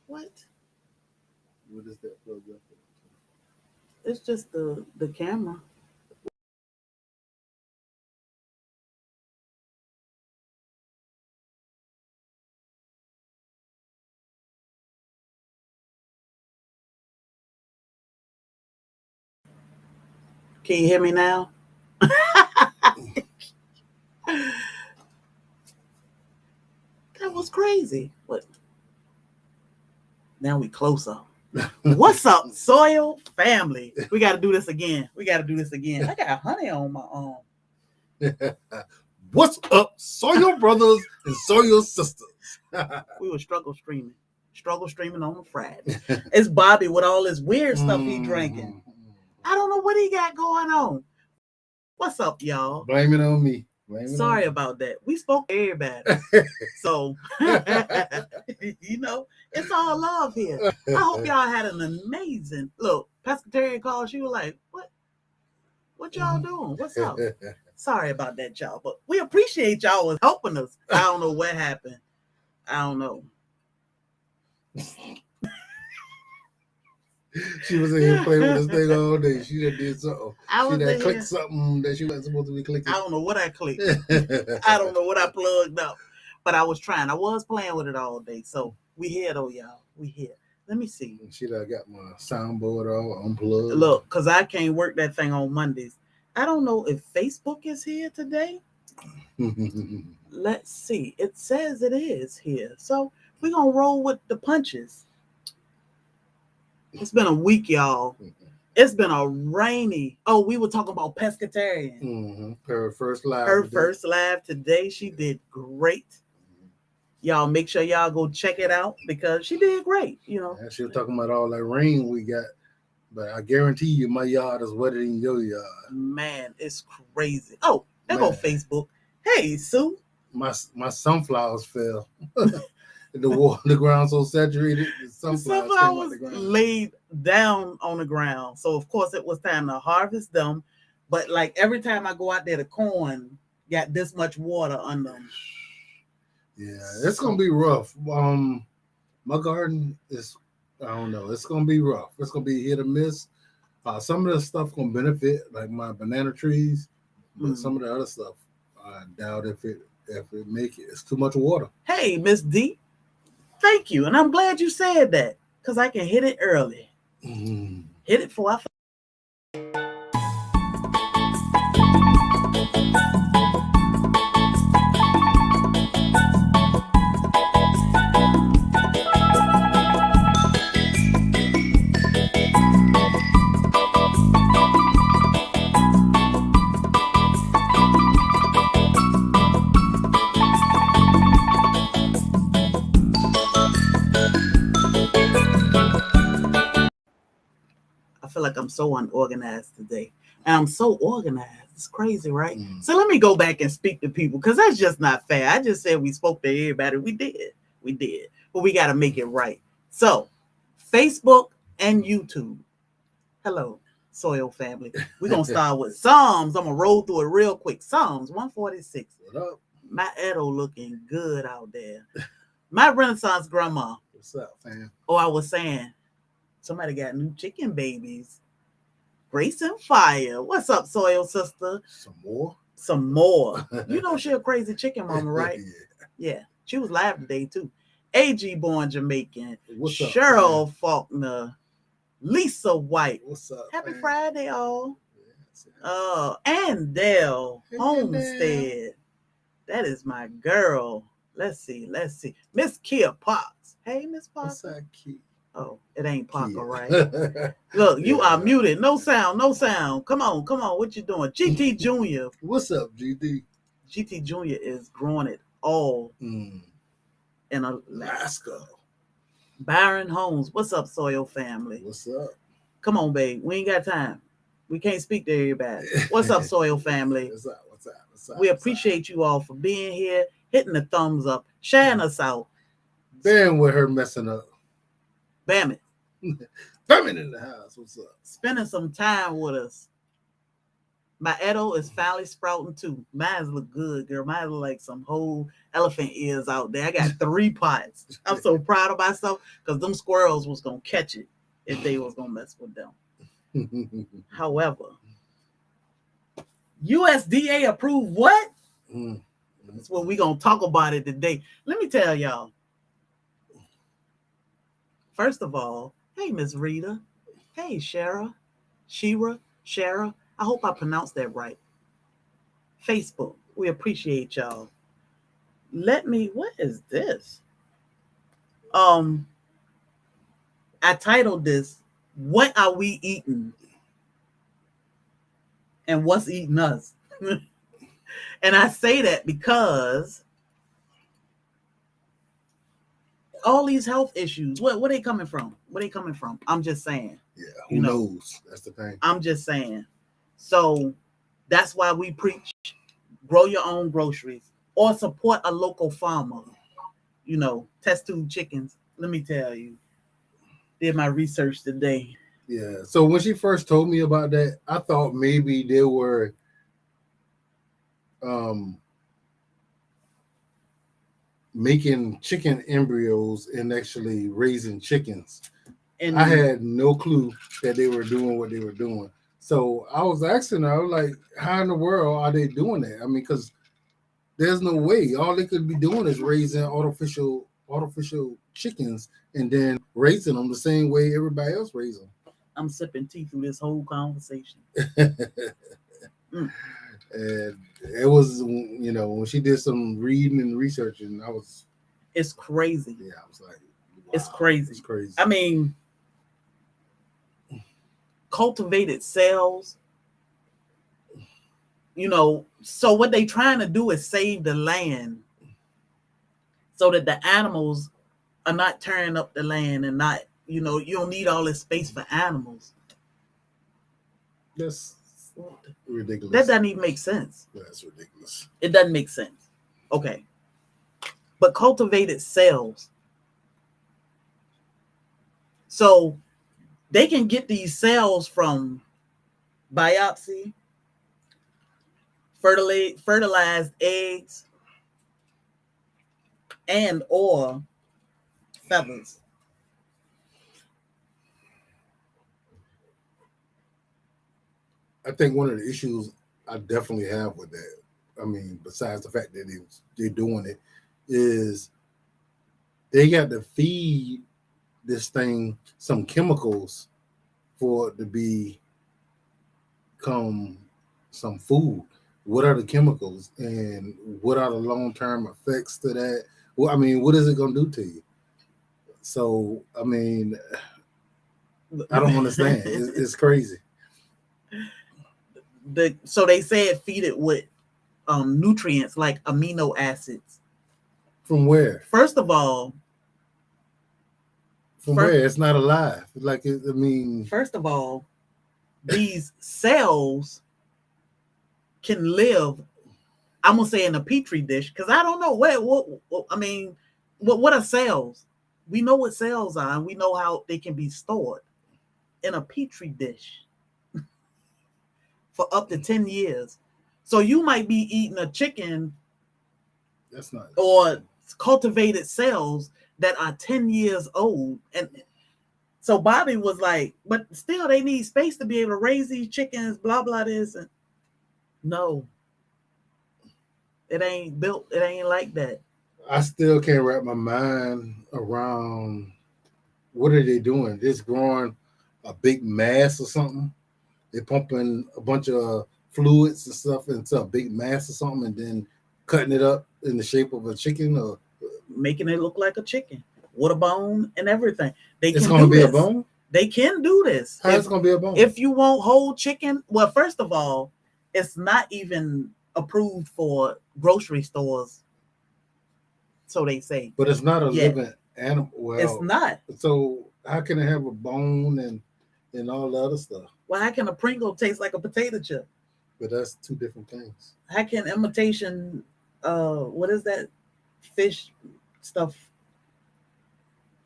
What? What is that plugged up? It's just the camera. Can you hear me now? That was crazy. What? Now we close up. What's up, Soil Family? We got to do this again. I got honey on my arm. What's up, Soil Brothers and Soil Sisters? We were struggle streaming on a Friday. It's Bobby with all this weird stuff he drinking. I don't know what he got going on. What's up, y'all? Blame it on me. Sorry about that. We spoke to everybody. So, it's all love here. I hope y'all had an amazing look. Pescatarian called. She was like, what y'all doing? What's up? Sorry about that, y'all. But we appreciate y'all was helping us. I don't know what happened. I don't know. She was in here playing with this thing all day. She did something. She done clicked here. something that she wasn't supposed to be clicking. I don't know what I clicked. I don't know what I plugged up. But I was trying. I was playing with it all day. So we here though, y'all. We here. Let me see. She done got my soundboard all unplugged. Look, because I can't work that thing on Mondays. I don't know if Facebook is here today. Let's see. It says it is here. So we're going to roll with the punches. It's been a week, y'all. It's been a rainy. Oh, we were talking about pescatarian. Mm-hmm. Her first live. First live today. She did great. Y'all make sure y'all go check it out because she did great. Yeah, she was talking about all that rain we got, but I guarantee you, my yard is wetter than your yard. Man, it's crazy. Oh, there go Facebook. Hey, Sue. My sunflowers fell. The ground so saturated. The sunflowers laid down on the ground. So of course it was time to harvest them. But like every time I go out there, the corn got this much water on them. Yeah, it's gonna be rough. My garden is, I don't know, it's gonna be rough. It's gonna be hit or miss. Some of the stuff gonna benefit, like my banana trees, but some of the other stuff, I doubt if it make it. It's too much water. Hey, Miss D. Thank you. And I'm glad you said that because I can hit it early. Hit it before I feel like I'm so unorganized today. And I'm so organized. It's crazy, right? So let me go back and speak to people because that's just not fair. I just said we spoke to everybody. We did. But we got to make it right. So Facebook and YouTube. Hello, Soil Family. We're going to start with Psalms. I'm going to roll through it real quick. Psalms 146. What up? My Edo looking good out there. My Renaissance grandma. What's up, fam? Oh, I was saying, somebody got new chicken babies. Grace and Fire. What's up, Soil Sister? Some more. You know she a crazy chicken mama, right? Yeah. She was live today, too. A.G. Born Jamaican. What's up, Cheryl Faulkner. Lisa White. What's up? Happy Friday, all. And Dale Homestead. That is my girl. Let's see. Miss Kia Potts. Hey, Miss Potts. What's up, Kia? Oh, it ain't Parker, right? Look, you are muted. No sound. Come on. What you doing? GT Jr. What's up, GT? GT Jr. is growing it all in Alaska. Byron Holmes. What's up, Soil Family? What's up? Come on, babe. We ain't got time. We can't speak to everybody. What's up, Soil Family? What's up? We appreciate you all for being here, hitting the thumbs up, sharing us out. Bearing with her messing up. Bam it. Bam it in the house. What's up? Spending some time with us. My Edo is finally sprouting too. Mine look good, girl. Mine look like some whole elephant ears out there. I got 3 pots. I'm so proud of myself because them squirrels was going to catch it if they was going to mess with them. However, USDA approved what? That's what we're going to talk about it today. Let me tell y'all. First of all, hey, Miss Rita. Hey, Shara. I hope I pronounced that right. Facebook, we appreciate y'all. What is this? I titled this, What Are We Eating? And What's Eating Us? And I say that because all these health issues, where they coming from? Where they coming from? I'm just saying. Yeah, who knows? That's the thing. I'm just saying. So that's why we preach, grow your own groceries or support a local farmer. Test tube chickens. Let me tell you, did my research today. Yeah. So when she first told me about that, I thought maybe they were making chicken embryos and actually raising chickens. And I had no clue that they were doing what they were doing. So I was asking her, I was like, how in the world are they doing that? I mean, because there's no way. All they could be doing is raising artificial chickens and then raising them the same way everybody else raises them. I'm sipping tea through this whole conversation. And it was, when she did some reading and researching, it's crazy. Yeah, I was like, wow, it's crazy. It's crazy. I mean, cultivated cells, so what they trying to do is save the land so that the animals are not tearing up the land and not, you don't need all this space for animals. That's ridiculous. That doesn't even make sense. That's ridiculous. It doesn't make sense. Okay. But cultivated cells. So they can get these cells from biopsy, fertilized eggs, and or feathers. I think one of the issues I definitely have with that, I mean, besides the fact that they're doing it, is they got to feed this thing some chemicals for it to become some food. What are the chemicals and what are the long-term effects to that? Well, I mean, what is it going to do to you? So, I mean, I don't understand. It's crazy. So they said feed it with nutrients like amino acids. From where? First of all, where? It's not alive. First of all, these cells can live, I'm gonna say in a petri dish, because I don't know what are cells? We know what cells are, and we know how they can be stored in a petri dish for up to 10 years. So you might be eating a chicken that's not or cultivated cells that are 10 years old. And so Bobby was like, but still they need space to be able to raise these chickens, blah, blah, this. And no, it ain't built. It ain't like that. I still can't wrap my mind around what are they doing? Just growing a big mass or something. They're pumping a bunch of fluids and stuff into a big mass or something and then cutting it up in the shape of a chicken or making it look like a chicken with a bone and everything. It's going to be a bone? They can do this. How's it going to be a bone? If you want whole chicken, well, first of all, it's not even approved for grocery stores. So they say. But it's not a living animal. Well, it's not. So how can it have a bone and all the other stuff? Well, how can a Pringle taste like a potato chip? But that's two different things. How can imitation, what is that fish stuff?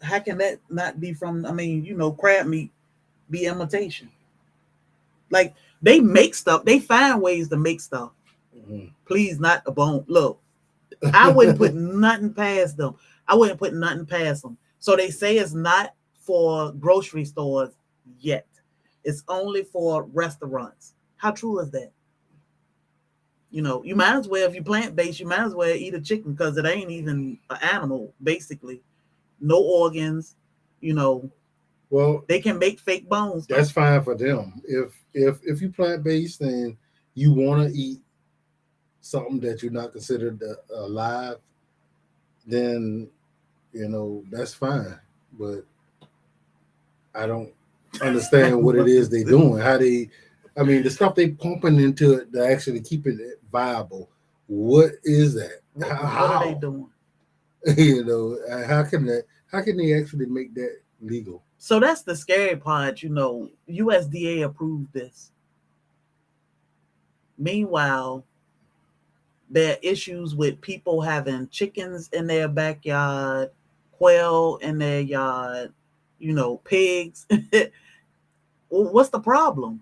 How can that not be from? I mean, crab meat be imitation. Like they make stuff, they find ways to make stuff. Please, not a bone. Look, I wouldn't put nothing past them. I wouldn't put nothing past them. So they say it's not for grocery stores yet. It's only for restaurants. How true is that? You might as well, if you plant-based, you might as well eat a chicken because it ain't even an animal, basically. No organs, Well, they can make fake bones. That's fine for them. If you plant-based and you want to eat something that you're not considered alive, then that's fine. But I don't understand what it is they're doing. The stuff they pumping into it to actually keep it viable. What is that? What are they doing? How can they actually make that legal? So that's the scary part. USDA approved this. Meanwhile, there are issues with people having chickens in their backyard, quail in their yard, pigs. Well, what's the problem?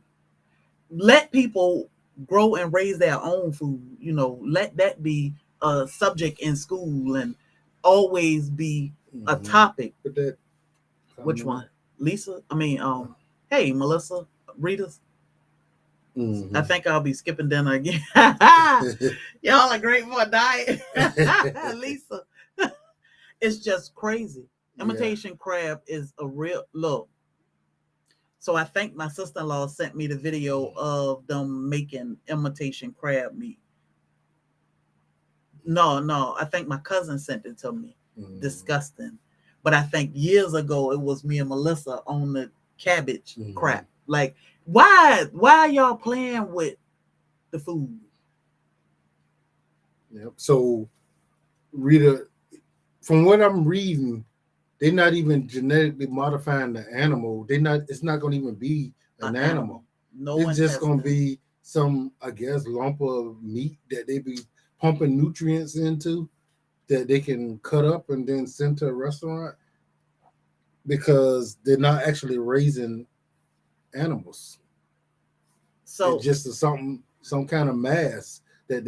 Let people grow and raise their own food. Let that be a subject in school and always be a topic. Which one? Lisa? Hey, Melissa, Rita's. I think I'll be skipping dinner again. Y'all are great for a diet. Lisa. It's just crazy. Imitation crab is a real look. So I think my sister-in-law sent me the video of them making imitation crab meat. No, I think my cousin sent it to me. Disgusting. But I think years ago it was me and Melissa on the cabbage crap. Like, why are y'all playing with the food? Yep. So, Rita, from what I'm reading, they're not even genetically modifying the animal. It's not going to even be an animal. No, it's just going to be some, I guess, lump of meat that they be pumping nutrients into that they can cut up and then send to a restaurant, because they're not actually raising animals. So it's just some kind of mass that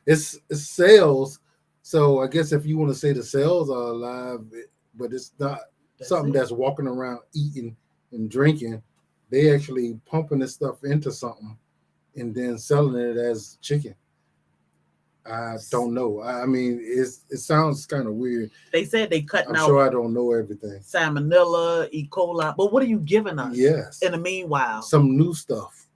it's cells. So I guess if you want to say the cells are alive, but it's not something that's walking around eating and drinking. They actually pumping this stuff into something and then selling it as chicken. I don't know. It sounds kind of weird. They said they cutting out. I'm sure I don't know everything. Salmonella, E. coli. But what are you giving us? Yes. In the meanwhile, some new stuff.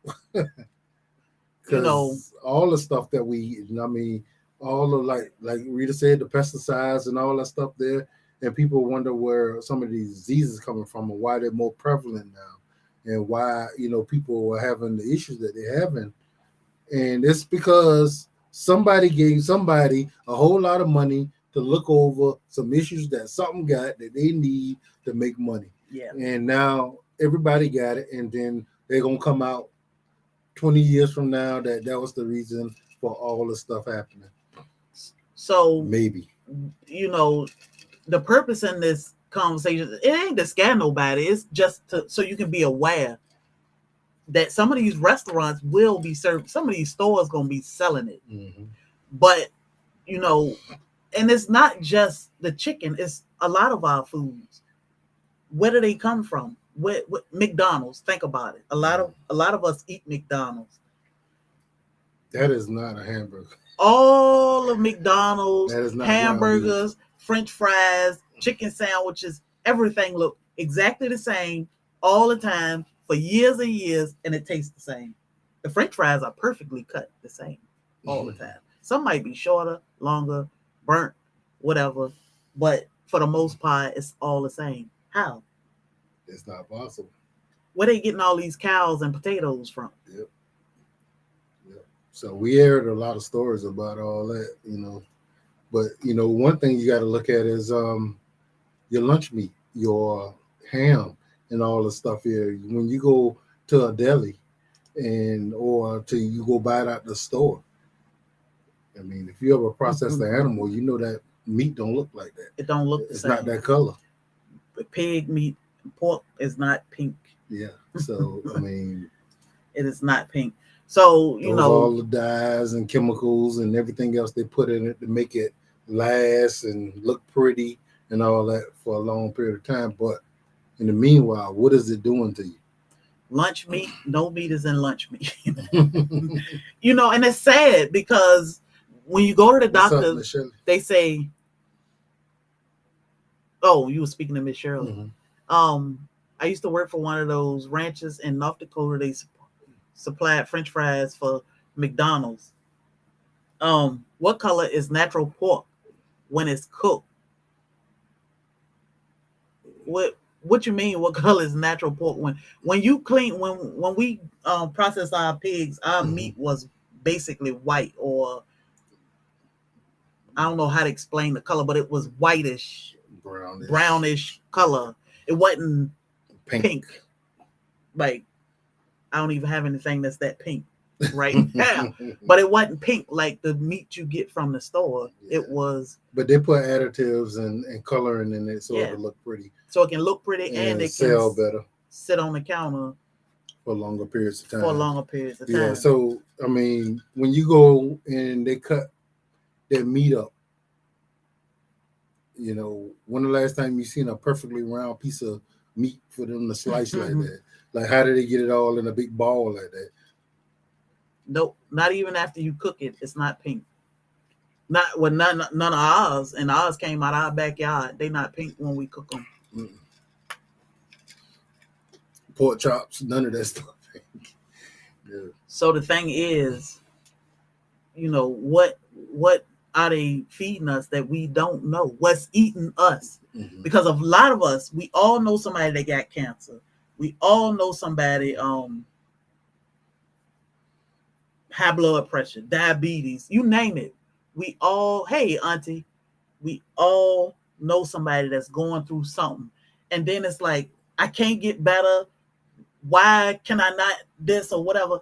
Because all the stuff that we eat, all of like Rita said, the pesticides and all that stuff there, and people wonder where some of these diseases coming from and why they're more prevalent now, and why people are having the issues that they're having, and it's because somebody gave somebody a whole lot of money to look over some issues that something got that they need to make money. Yeah. And now everybody got it, and then they're gonna come out 20 years from now that was the reason for all the stuff happening. So maybe the purpose in this conversation, it ain't to scare nobody. It's just so you can be aware that some of these restaurants will be serving, some of these stores gonna be selling it. But and it's not just the chicken, it's a lot of our foods. Where do they come from? What McDonald's, think about it. A lot of us eat McDonald's. That is not a hamburger. All of McDonald's, that is not hamburgers, French fries, chicken sandwiches, everything look exactly the same all the time for years and years, and it tastes the same. The French fries are perfectly cut the same all the time. Some might be shorter, longer, burnt, whatever, but for the most part, it's all the same. How? It's not possible. Where they getting all these cows and potatoes from? Yep. So we aired a lot of stories about all that, But one thing you got to look at is your lunch meat, your ham, and all the stuff here. When you go to a deli, and or till you go buy it at the store. I mean, if you ever process the animal, you know that meat don't look like that. It don't look the It's same. not that color. Pig meat, pork is not pink. Yeah. So I mean, it is not pink. So you know, all the dyes and chemicals and everything else they put in it to make it last and look pretty and all that for a long period of time. But in the meanwhile, what is it doing to you? Lunch meat, no meat is in lunch meat. You know, and it's sad because when you go to the doctor, they say, "Oh, you were speaking to Miss Shirley." Mm-hmm. I used to work for one of those ranches in North Dakota. They supplied French fries for McDonald's. What color is natural pork when it's cooked? What you mean? What color is natural pork when you clean when we process our pigs? Our meat was basically white, or I don't know how to explain the color, but it was whitish, brownish color. It wasn't pink. Like I don't even have anything that's that pink right now, but it wasn't pink like the meat you get from the store. Yeah. It was. But they put additives and coloring in it so it can look pretty. So it can look pretty and it sell better. Sit on the counter for longer periods of time. Yeah. So I mean, when you go and they cut their meat up, you know, when the last time you seen a perfectly round piece of meat for them to slice like that? Like, how did they get it all in a big ball like that? Nope, not even after you cook it. It's not pink. Not when none of ours, and ours came out of our backyard. They not pink when we cook them. Pork chops, none of that stuff. Yeah. So the thing is, you know, what are they feeding us that we don't know? What's eating us? Mm-hmm. Because a lot of us, we all know somebody that got cancer. We all know somebody high blood pressure, diabetes, you name it. We all, hey auntie, we all know somebody that's going through something. And then it's like, I can't get better. Why can I not this or whatever?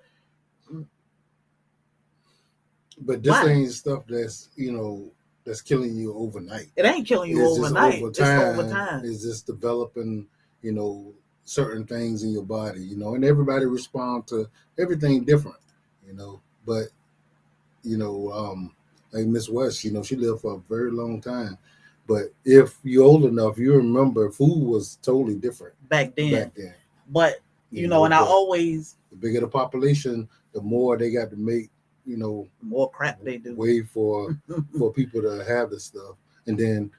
But this ain't stuff that's, you know, that's killing you overnight. It ain't killing you overnight. It's over time. It's just developing, you know, certain things in your body, you know, and everybody responds to everything different, you know. But, you know, like Miss West, you know, she lived for a very long time. But if you're old enough, you remember food was totally different back then. But, you know, and I always... The bigger the population, the more they got to make, you know... More crap they do. Way for people to have this stuff. And then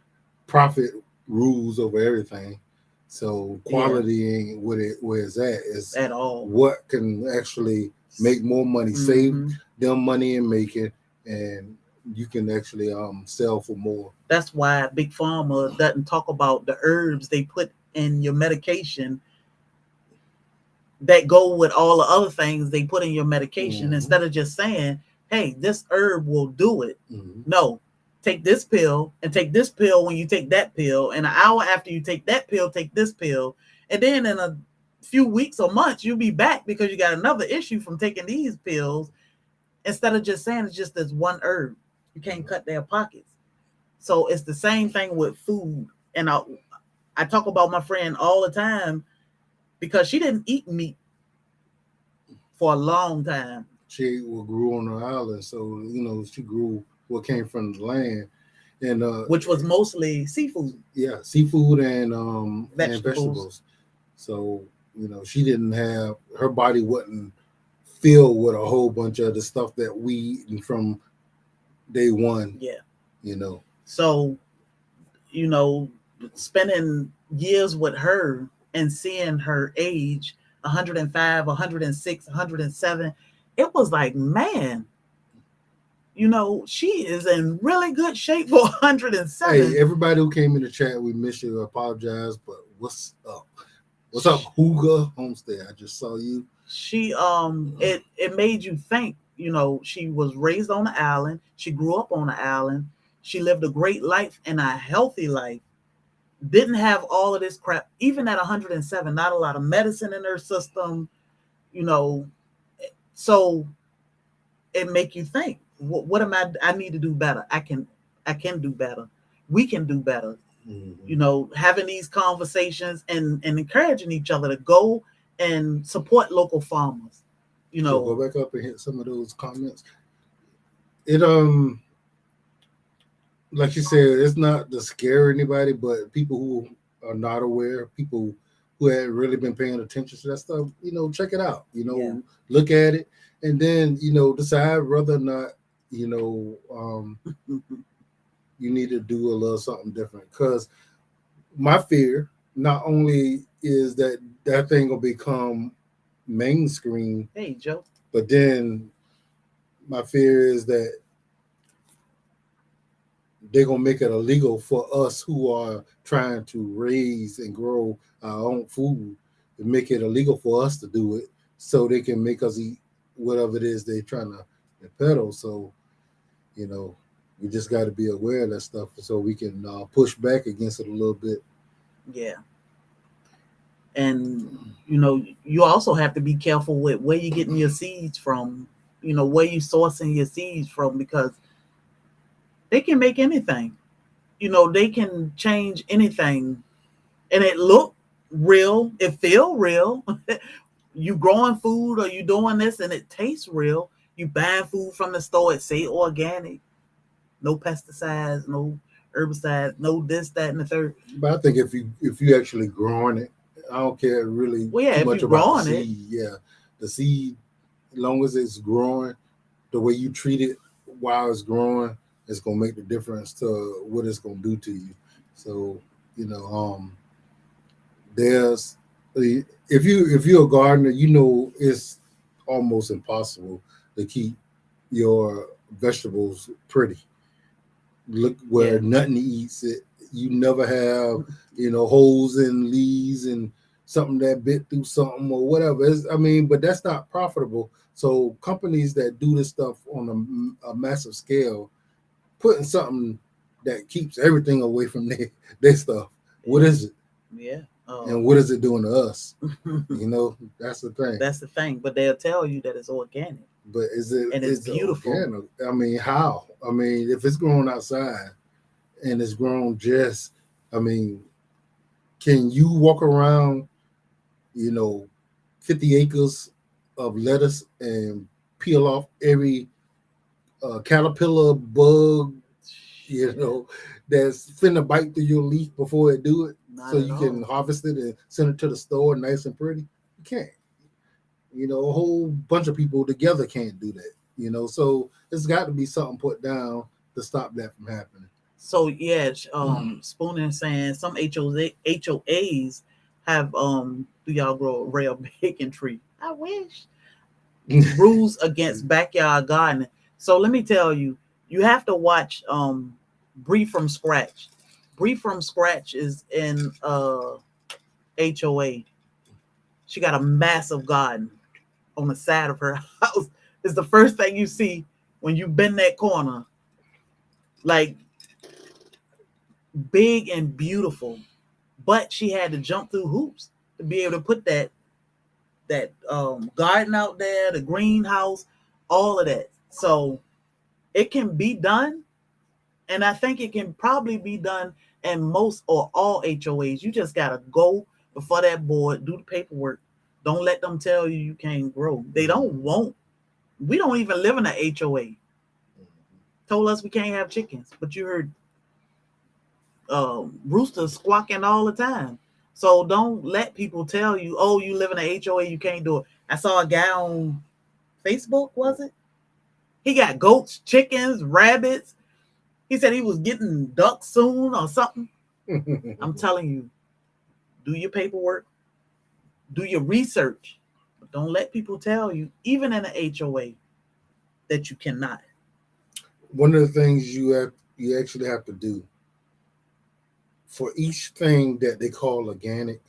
profit rules over everything. So quality ain't where it's at. It's at all. What can actually make more money, save them money and make it, and you can actually sell for more. That's why Big Pharma doesn't talk about the herbs they put in your medication that go with all the other things they put in your medication, instead of just saying, hey, this herb will do it. No, take this pill and take this pill when you take that pill, and an hour after you take that pill, take this pill, and then in a few weeks or months you'll be back because you got another issue from taking these pills, instead of just saying it's just this one herb. You can't cut their pockets. So it's the same thing with food. And I talk about my friend all the time because she didn't eat meat for a long time. She grew on the island, so you know she grew what came from the land, and which was mostly seafood. Yeah, seafood and vegetables. So you know she didn't have, her body wasn't filled with a whole bunch of the stuff that we eating from day one. Yeah, you know. So, you know, spending years with her and seeing her age 105, 106, 107, it was like, man, you know, she is in really good shape for 107. Hey, everybody who came in the chat, we miss you. I apologize, but what's up? What's up, Hooga Homestead? I just saw you. She it made you think, you know, she was raised on the island. She grew up on the island. She lived a great life and a healthy life. Didn't have all of this crap. Even at 107, not a lot of medicine in her system. You know, So it make you think, what am I need to do better. I can do better. We can do better. Having these conversations and encouraging each other to go and support local farmers. So go back up and hit some of those comments. It like you said, it's not to scare anybody, but people who are not aware, people who had really been paying attention to that stuff, check it out. Look at it, and then decide whether or not you need to do a little something different. Because my fear not only is that thing will become mainstream. Hey, Joe. But then my fear is that they're gonna make it illegal for us who are trying to raise and grow our own food, and make it illegal for us to do it, so they can make us eat whatever it is they're trying to peddle. So, we just got to be aware of that stuff so we can push back against it a little bit. Yeah. And you also have to be careful with where you're getting your seeds from, where you sourcing your seeds from, because they can make anything. They can change anything, and it look real, it feel real. You growing food or you doing this and it tastes real. You buying food from the store, it say organic, no pesticides, no herbicides, no this, that, and the third. But I think if you actually growing it, I don't care really too much about the seed. Yeah, the seed, as long as it's growing, the way you treat it while it's growing, it's gonna make the difference to what it's gonna do to you. So there's if you're a gardener, it's almost impossible to keep your vegetables pretty. Look where nothing eats it. You never have holes in leaves and something that bit through something or whatever. But that's not profitable. So companies that do this stuff on a massive scale, putting something that keeps everything away from their stuff. What is it? Yeah. And what is it doing to us? That's the thing. That's the thing. But they'll tell you that it's organic. But is it? And it's beautiful. Organic? How? If it's grown outside and it's grown can you walk around, 50 acres of lettuce and peel off every caterpillar, bug, that's finna bite through your leaf before it do it? So you can harvest it and send it to the store nice and pretty? You can't. A whole bunch of people together can't do that. So it's got to be something put down to stop that from happening. So Spooner saying some HOAs have do y'all grow a real bacon tree? I wish. Rules against backyard gardening. So let me tell you, you have to watch Bree from Scratch. Bree from Scratch is in HOA. She got a massive garden on the side of her house. It's the first thing you see when you bend that corner. Like, big and beautiful. But she had to jump through hoops to be able to put that garden out there, the greenhouse, all of that. So it can be done. And I think it can probably be done in most or all HOAs. You just got to go before that board, do the paperwork. Don't let them tell you can't grow. They won't. We don't even live in an HOA. Told us we can't have chickens, but you heard roosters squawking all the time. So don't let people tell you, oh, you live in an HOA, you can't do it. I saw a guy on Facebook, was it? He got goats, chickens, rabbits. He said he was getting ducks soon or something. I'm telling you, do your paperwork, do your research. But don't let people tell you, even in an HOA, that you cannot. One of the things you actually have to do for each thing that they call organic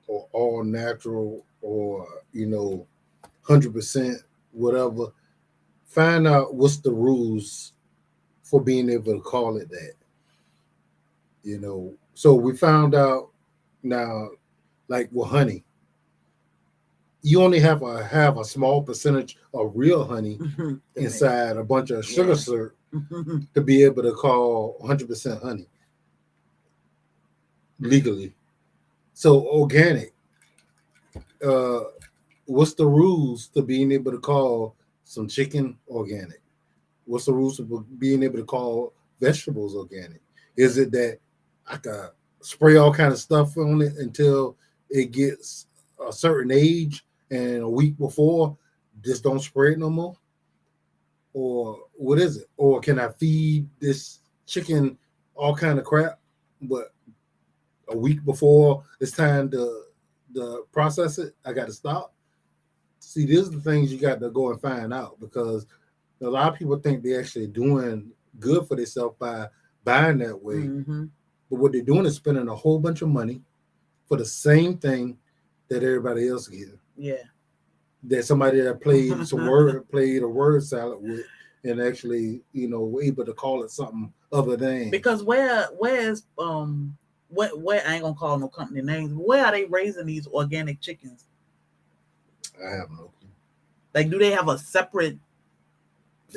or all natural or 100% whatever, find out what's the rules for being able to call it that. So we found out now, like with honey, you only have a small percentage of real honey inside a bunch of sugar syrup to be able to call 100% honey legally. So organic, uh, what's the rules to being able to call some chicken organic? What's the rules of being able to call vegetables organic? Is it that I can spray all kind of stuff on it until it gets a certain age, and a week before, just don't spray it no more? Or what is it? Or can I feed this chicken all kind of crap, but a week before it's time to process it, I got to stop? See, these are the things you got to go and find out, because a lot of people think they're actually doing good for themselves by buying that way. But what they're doing is spending a whole bunch of money for the same thing that everybody else gets. Yeah. That somebody that played a word salad with, and actually, were able to call it something other than. Because where I ain't gonna call no company names. Where are they raising these organic chickens? I have no clue. Like, do they have a separate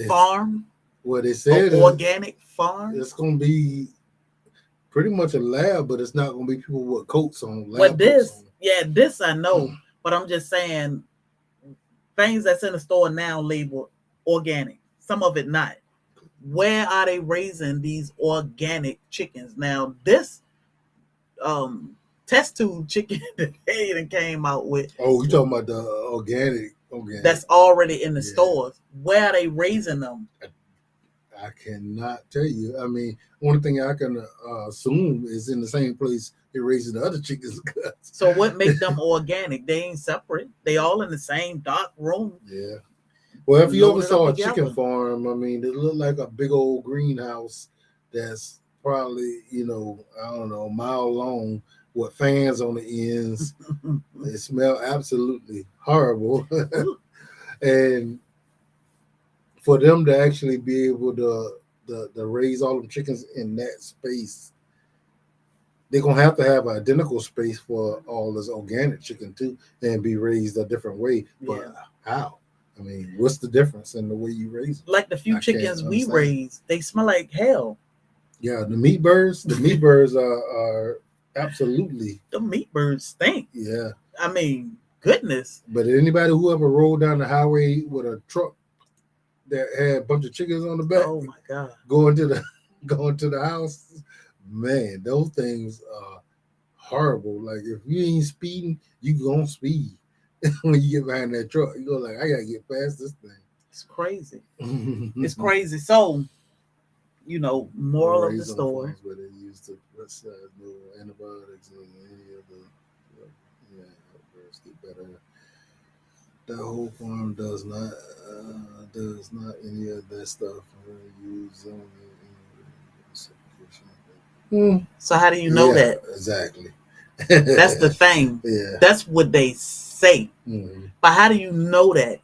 farm? Well, they said organic farm. It's gonna be pretty much a lab, but it's not gonna be people with coats on. But this I know. But I'm just saying, things that's in the store now labeled organic. Some of it not. Where are they raising these organic chickens? Now, this test tube chicken that they came out with. Oh, you talking about the organic? That's already in the stores. Where are they raising them? I cannot tell you. I mean, only thing I can assume is in the same place they're raising the other chickens. So what make them organic? They ain't separate. They all in the same dark room. Yeah. Well, if you ever saw a chicken farm, I mean, it looked like a big old greenhouse that's probably, I don't know, a mile long with fans on the ends. It smelled absolutely horrible. And for them to actually be able to raise all them chickens in that space, they're going to have an identical space for all this organic chicken too, and be raised a different way. But how? I mean, what's the difference in the way you raise them? Like the few chickens we raise, they smell like hell. Yeah, the meat birds are absolutely. The meat birds stink. Yeah. I mean, goodness. But anybody who ever rolled down the highway with a truck that had a bunch of chickens on the back, oh my God, going to the house, man, those things are horrible. Like, if you ain't speeding, you gonna speed. When you get behind that truck, you go like, I gotta get past this thing. It's crazy. It's crazy. So, moral of the story. Where they use to no antibiotics or any of the get better. That whole farm does not any of that stuff. Use So how do you know that? Exactly. That's the thing. Yeah. That's what they say. But how do you know that?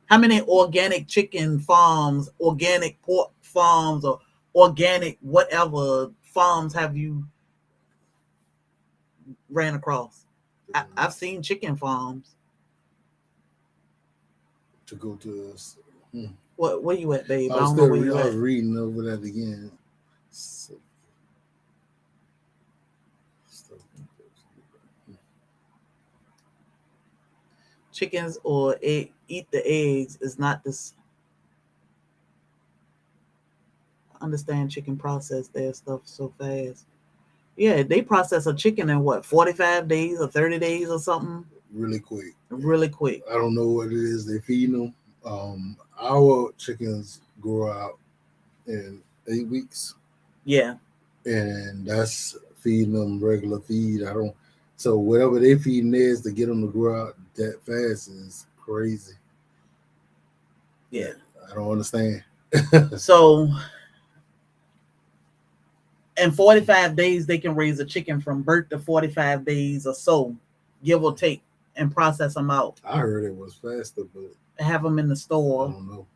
How many organic chicken farms, organic pork farms, or organic whatever farms have you ran across? I've seen chicken farms. To go to where you at, babe? I was reading over that again. Chickens or eat the eggs is not this. Understand chicken process their stuff so fast. Yeah, they process a chicken in what, 45 days or 30 days or something? Really quick. Really quick. I don't know what it is they feed them. Our chickens grow out in 8 weeks. Yeah. And that's feeding them regular feed. So whatever they feeding theirs to get them to grow out that fast is crazy. Yeah. I don't understand. So in 45 days, they can raise a chicken from birth to 45 days or so, give or take, and process them out. I heard it was faster, but have them in the store. I don't know.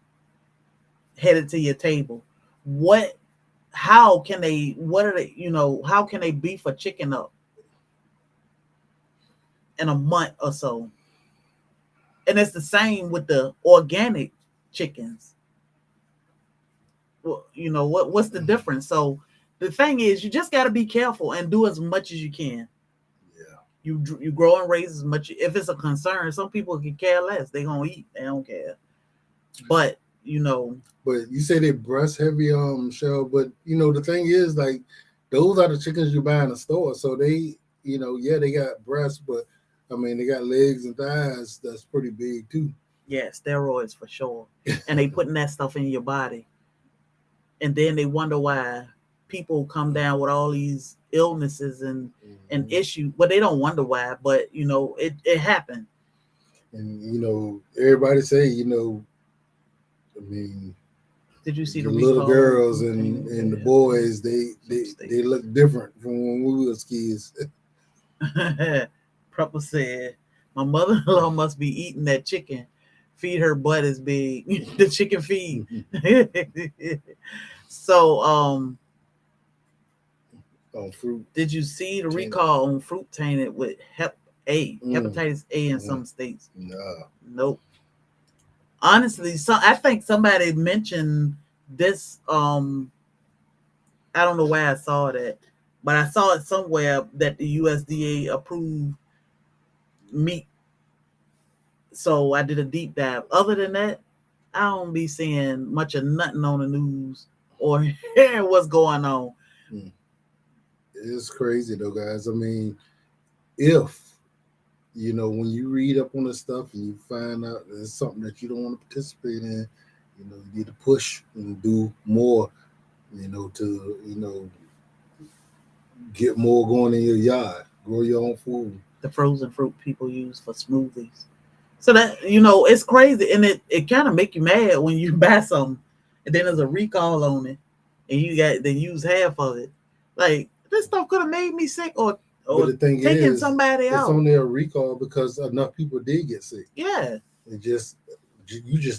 Headed to your table. How can they beef a chicken up in a month or so. And it's the same with the organic chickens. Well, what's the difference? So the thing is, you just got to be careful and do as much as you can. Yeah. You grow and raise as much. If it's a concern, some people can care less. They gonna eat. They don't care. But But you say they breast heavy, Shell. But the thing is, like, those are the chickens you buy in the store. So they, yeah, they got breasts, but I mean, they got legs and thighs that's pretty big too. yeah, steroids for sure. And they putting that stuff in your body, and then they wonder why people come down with all these illnesses and issues. But they don't wonder why. But it happened. And everybody say, I mean, Did you see the the little recall girls and the boys, they look different from when we was kids. Prepper said, "My mother-in-law must be eating that chicken. Feed her butt is big. The chicken feed." So, On fruit. did you see the Tainted. recall on fruit tainted with hepatitis A in some states? Nah. Nope. Honestly, I think somebody mentioned this. I don't know where I saw that, but I saw it somewhere that the USDA approved meat. So I did a deep dive. Other than that, I don't be seeing much of nothing on the news or hearing what's going on. It's crazy though, guys. I mean, if when you read up on this stuff and you find out there's something that you don't want to participate in, you need to push and do more, to get more going in your yard, grow your own food. The frozen fruit people use for smoothies. So that it's crazy, and it kind of make you mad when you buy something, and then there's a recall on it, and they use half of it. Like, this stuff could have made me sick, or the thing taking is, somebody it's out. only a recall because enough people did get sick. Yeah. You just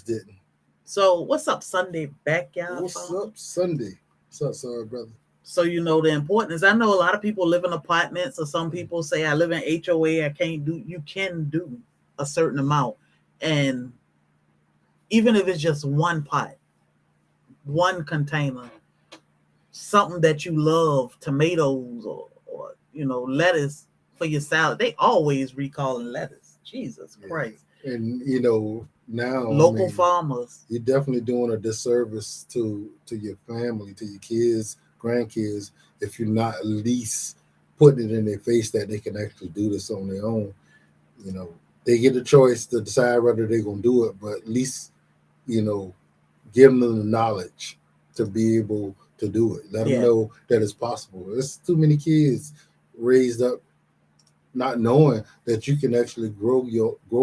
didn't. So what's up, Sunday backyard? What's up, Sunday? What's up, sorry, brother? So the importance. I know a lot of people live in apartments, or some people say I live in HOA. I can't do. You can do a certain amount, and even if it's just one pot, one container, something that you love, tomatoes or lettuce for your salad. They always recalling lettuce. Jesus Christ. And now local farmers. You're definitely doing a disservice to your family, to your kids, grandkids, if you're not at least putting it in their face that they can actually do this on their own. They get the choice to decide whether they're gonna do it, but at least give them the knowledge to be able to do it. Let them know that it's possible. There's too many kids raised up not knowing that you can actually grow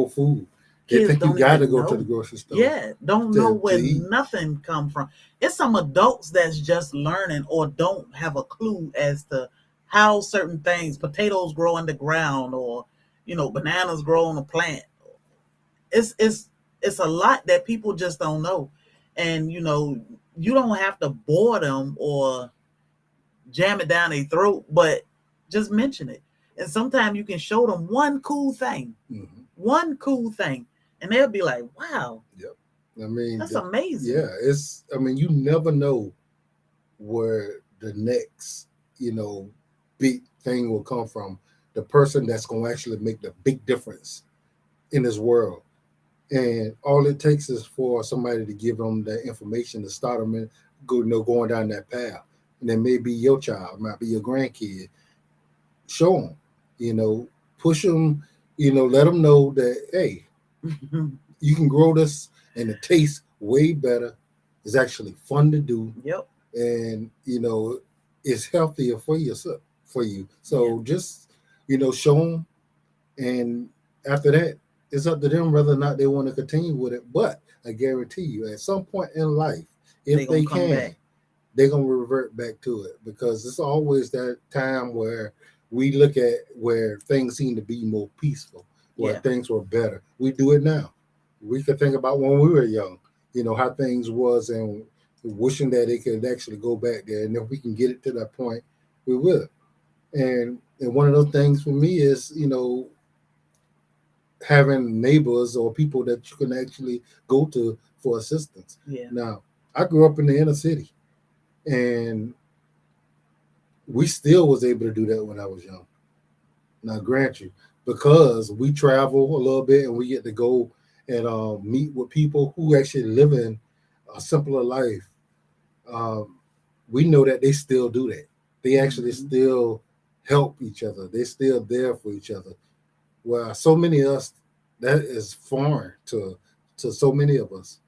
food. They think you got to go to the grocery store. Yeah, don't know where nothing come from. It's some adults that's just learning or don't have a clue as to how certain things, potatoes grow in the ground, or bananas grow on a plant. It's a lot that people just don't know, and you don't have to bore them or jam it down their throat, but just mention it. And sometimes you can show them one cool thing, and they'll be like, "Wow, yep." I mean, that's amazing. Yeah, you never know where the next, big thing will come from. The person that's going to actually make the big difference in this world. And all it takes is for somebody to give them that information to start them in, going down that path. And it may be your child, it might be your grandkid. Show them, push them, let them know that, hey, you can grow this and it tastes way better. It's actually fun to do. Yep. And, it's healthier for you. So just, show them. And after that, it's up to them whether or not they want to continue with it. But I guarantee you, at some point in life, if they can, they're going to revert back to it, because it's always that time where we look at where things seem to be more peaceful, where things were better. We do it now. We could think about when we were young, how things was, and wishing that they could actually go back there. And if we can get it to that point, we will. And one of those things for me is, having neighbors or people that you can actually go to for assistance. Yeah. Now, I grew up in the inner city, and we still was able to do that when I was young. Now, grant you, because we travel a little bit and we get to go and meet with people who actually live in a simpler life. Um, we know that they still do that. They actually still help each other. They're still there for each other. Well, so many of us, that is foreign to so many of us.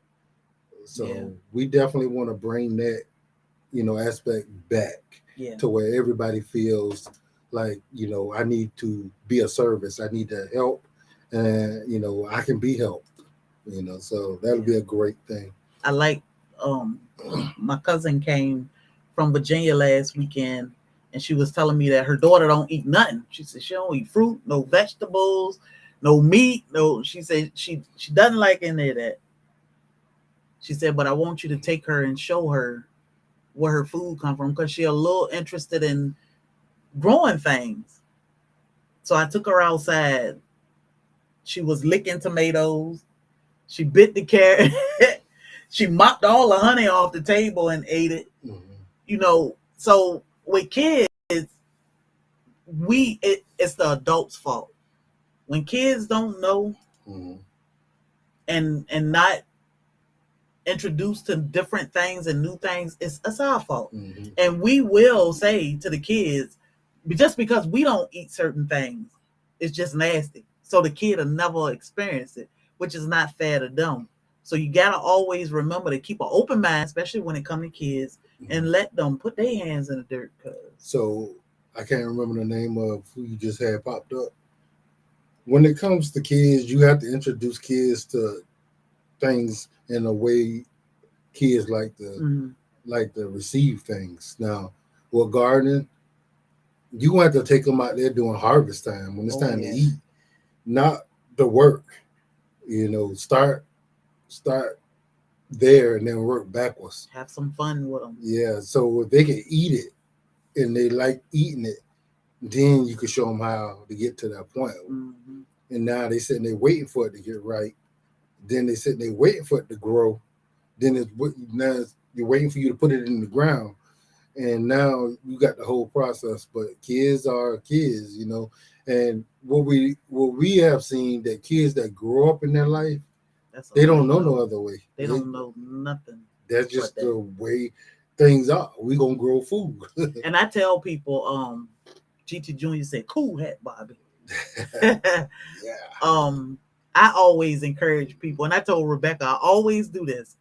Yeah. So we definitely want to bring that, aspect back Yeah. to where everybody feels like, I need to be a service. I need to help, and I can be helped. So that'll be Yeah. a great thing. I like my cousin came from Virginia last weekend, and she was telling me that her daughter don't eat nothing. She said she don't eat fruit, no vegetables, no meat, no. She said she doesn't like any of that. She said, but I want you to take her and show her where her food come from because she's a little interested in growing things. So I took her outside. She was licking tomatoes. She bit the carrot. She mopped all the honey off the table and ate it. So with kids, it's the adults' fault. When kids don't know Mm-hmm. and not introduced to different things and new things, it's our fault. Mm-hmm. And we will say to the kids, just because we don't eat certain things, it's just nasty. So the kid will never experience it, which is not fair to them. So you gotta always remember to keep an open mind, especially when it comes to kids, and let them put their hands in the dirt. So I can't remember the name of who you just had popped up. When it comes to kids, you have to introduce kids to things in a way kids like to receive things. Now, with gardening, you have to take them out there during harvest time when it's time to eat, not the work. Start there and then work backwards. Have some fun with them. Yeah, so if they can eat it and they like eating it, then you can show them how to get to that point. Mm-hmm. And now they sitting there waiting for it to get right. Then they sitting there waiting for it to grow. Then you're waiting for you to put it in the ground. And now you got the whole process. But kids are kids, And what we have seen that kids that grow up in their life, they don't know no other way. They don't know nothing. That's just the way things are. We gonna grow food. And I tell people, GT Junior said, "Cool hat, Bobby." Yeah. I always encourage people, and I told Rebecca I always do this.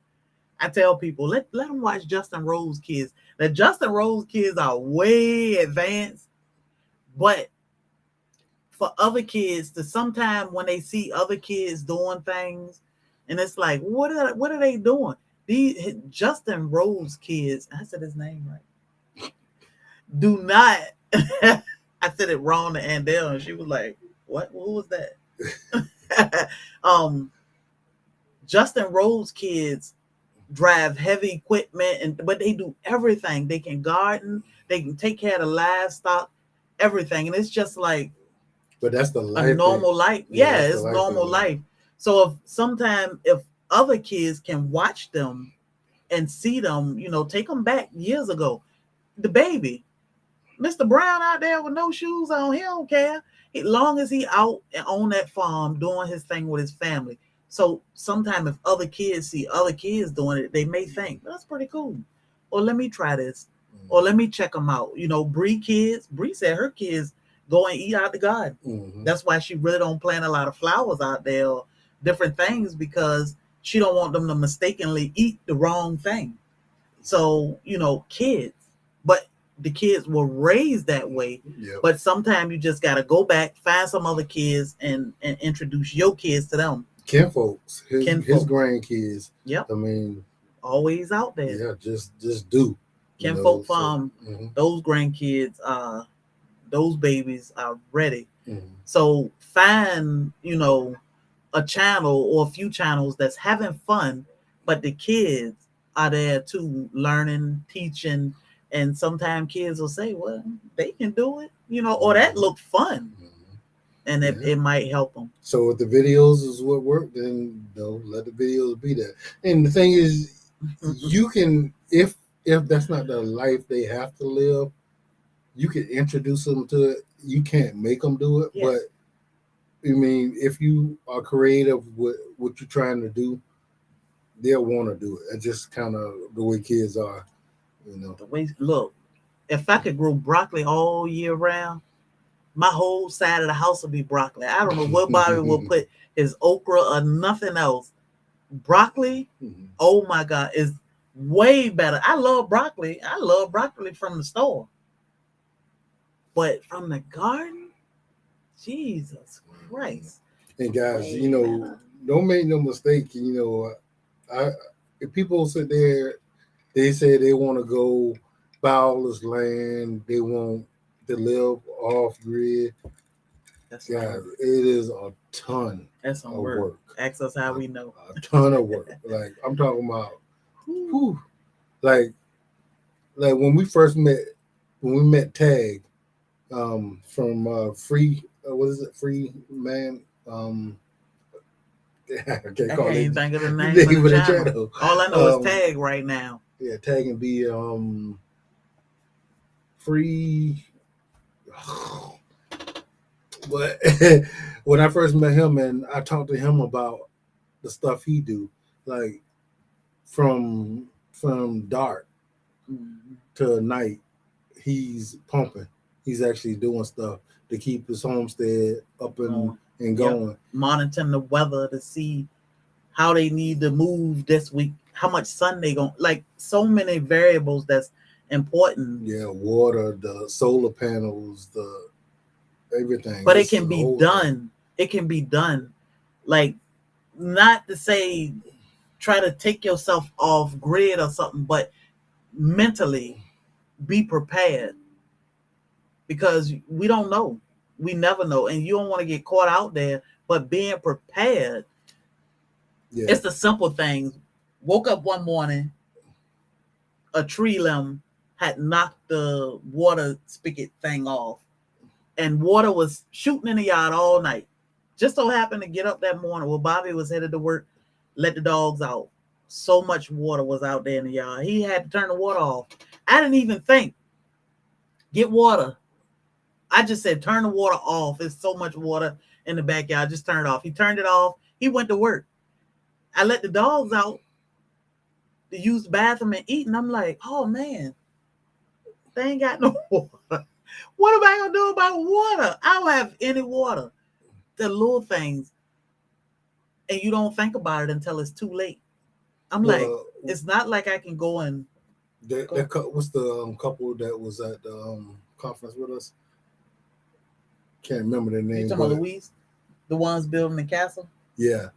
I tell people, let them watch Justin Rose kids. The Justin Rose kids are way advanced, but for other kids to sometime when they see other kids doing things, and it's like, what are they doing? These Justin Rose kids, I said his name right. Do not. I said it wrong to Andell, and she was like, "What? Who was that?" Justin Rose kids drive heavy equipment, but they do everything. They can garden, they can take care of the livestock, everything, and it's just like, but that's the life. A normal life. Yeah, it's normal life. So if other kids can watch them and see them, take them back years ago. The baby, Mr. Brown out there with no shoes on, he don't care. As long as he out on that farm doing his thing with his family. So sometimes if other kids see other kids doing it, they may think, that's pretty cool. Or let me try this. Or let me check them out. Bree said her kids go and eat out the garden. Mm-hmm. That's why she really don't plant a lot of flowers out there or different things, because she don't want them to mistakenly eat the wrong thing. So, kids. But the kids were raised that way. Yep. But sometimes you just got to go back, find some other kids and introduce your kids to them. Kinfolks, his grandkids. Yep. I mean, always out there. Yeah, just do. Kinfolk farm. Those grandkids those babies are ready. Mm-hmm. So find, a channel or a few channels that's having fun, but the kids are there too, learning, teaching. And sometimes kids will say, well, they can do it, or that looked fun. and it might help them. So if the videos is what work, then let the videos be there. And the thing is, you can if that's not the life they have to live, you can introduce them to it. You can't make them do it, but I mean, if you are creative with what you're trying to do, they'll want to do it. It's just kind of the way kids are, The way, look, if I could grow broccoli all year round, my whole side of the house would be broccoli. I don't know what Bobby will put his okra or nothing else. Broccoli, oh my God, is way better. I love broccoli. I love broccoli from the store. But from the garden, Jesus Christ. And guys, don't make no mistake. If people sit there, they say they want to go buy all this land, they want to live off grid. Guys, it is a ton of work. Ask us how we know. A ton of work. Like I'm talking about, like when we first met, Tag, from Free, what is it? Free Man. I can't even think of the name of the channel. All I know is Tag right now. Yeah, Tag and be Free. But when I first met him and I talked to him about the stuff he do, like from dark to night, he's pumping. He's actually doing stuff to keep his homestead up and going. Yep. Monitoring the weather to see how they need to move this week, how much sun they going, like so many variables that's important. Yeah, water, the solar panels, the everything. But it can be done. It can be done. Like, not to say try to take yourself off grid or something, but mentally be prepared. Because we don't know. We never know. And you don't want to get caught out there, but being prepared. Yeah. It's the simple things. Woke up one morning, a tree limb had knocked the water spigot thing off. And water was shooting in the yard all night. Just so happened to get up that morning while Bobby was headed to work, let the dogs out. So much water was out there in the yard. He had to turn the water off. I didn't even think, get water. I just said, turn the water off. There's so much water in the backyard. Just turn it off. He turned it off. He went to work. I let the dogs out to use the bathroom and eat. And I'm like, oh, man, they ain't got no water. What am I going to do about water? I don't have any water. The little things. And you don't think about it until it's too late. I'm like, it's not like I can go and... What's the couple that was at the conference with us? Can't remember their name. You talking about Louise? The ones building the castle? Yeah.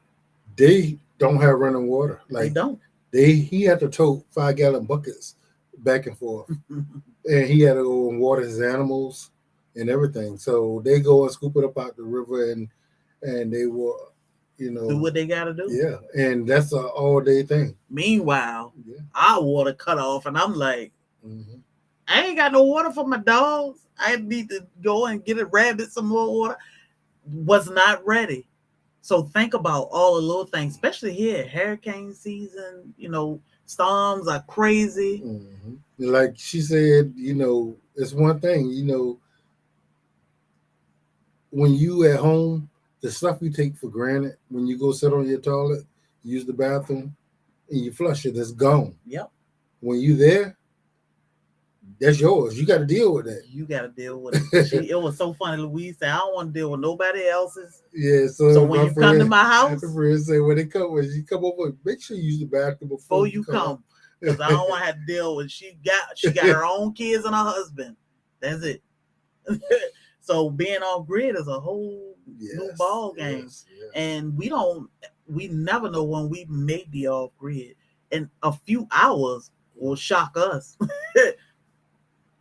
They don't have running water. Like, they don't. He had to tote 5-gallon buckets back and forth. And he had to go and water his animals and everything. So they go and scoop it up out the river and they will, do what they got to do. Yeah. And that's an all-day thing. Meanwhile, our water cut off and I'm like, I ain't got no water for my dogs. I need to go and get a rabbit some more water. Was not ready. So think about all the little things, especially here, hurricane season, storms are crazy. Like she said, it's one thing, when you at home, the stuff you take for granted, when you go sit on your toilet, use the bathroom, and you flush it, it's gone. Yep. When you there, that's yours. You got to deal with that. You got to deal with it. It was so funny. Louise said, I don't want to deal with nobody else's. Yeah. So when you come to my house, my friends say when you come over, make sure you use the bathroom before you come. Because I don't want to have to deal with, she got her own kids and her husband. That's it. So being off grid is a whole new ball game. Yes. And we never know when we may be off grid. And a few hours will shock us.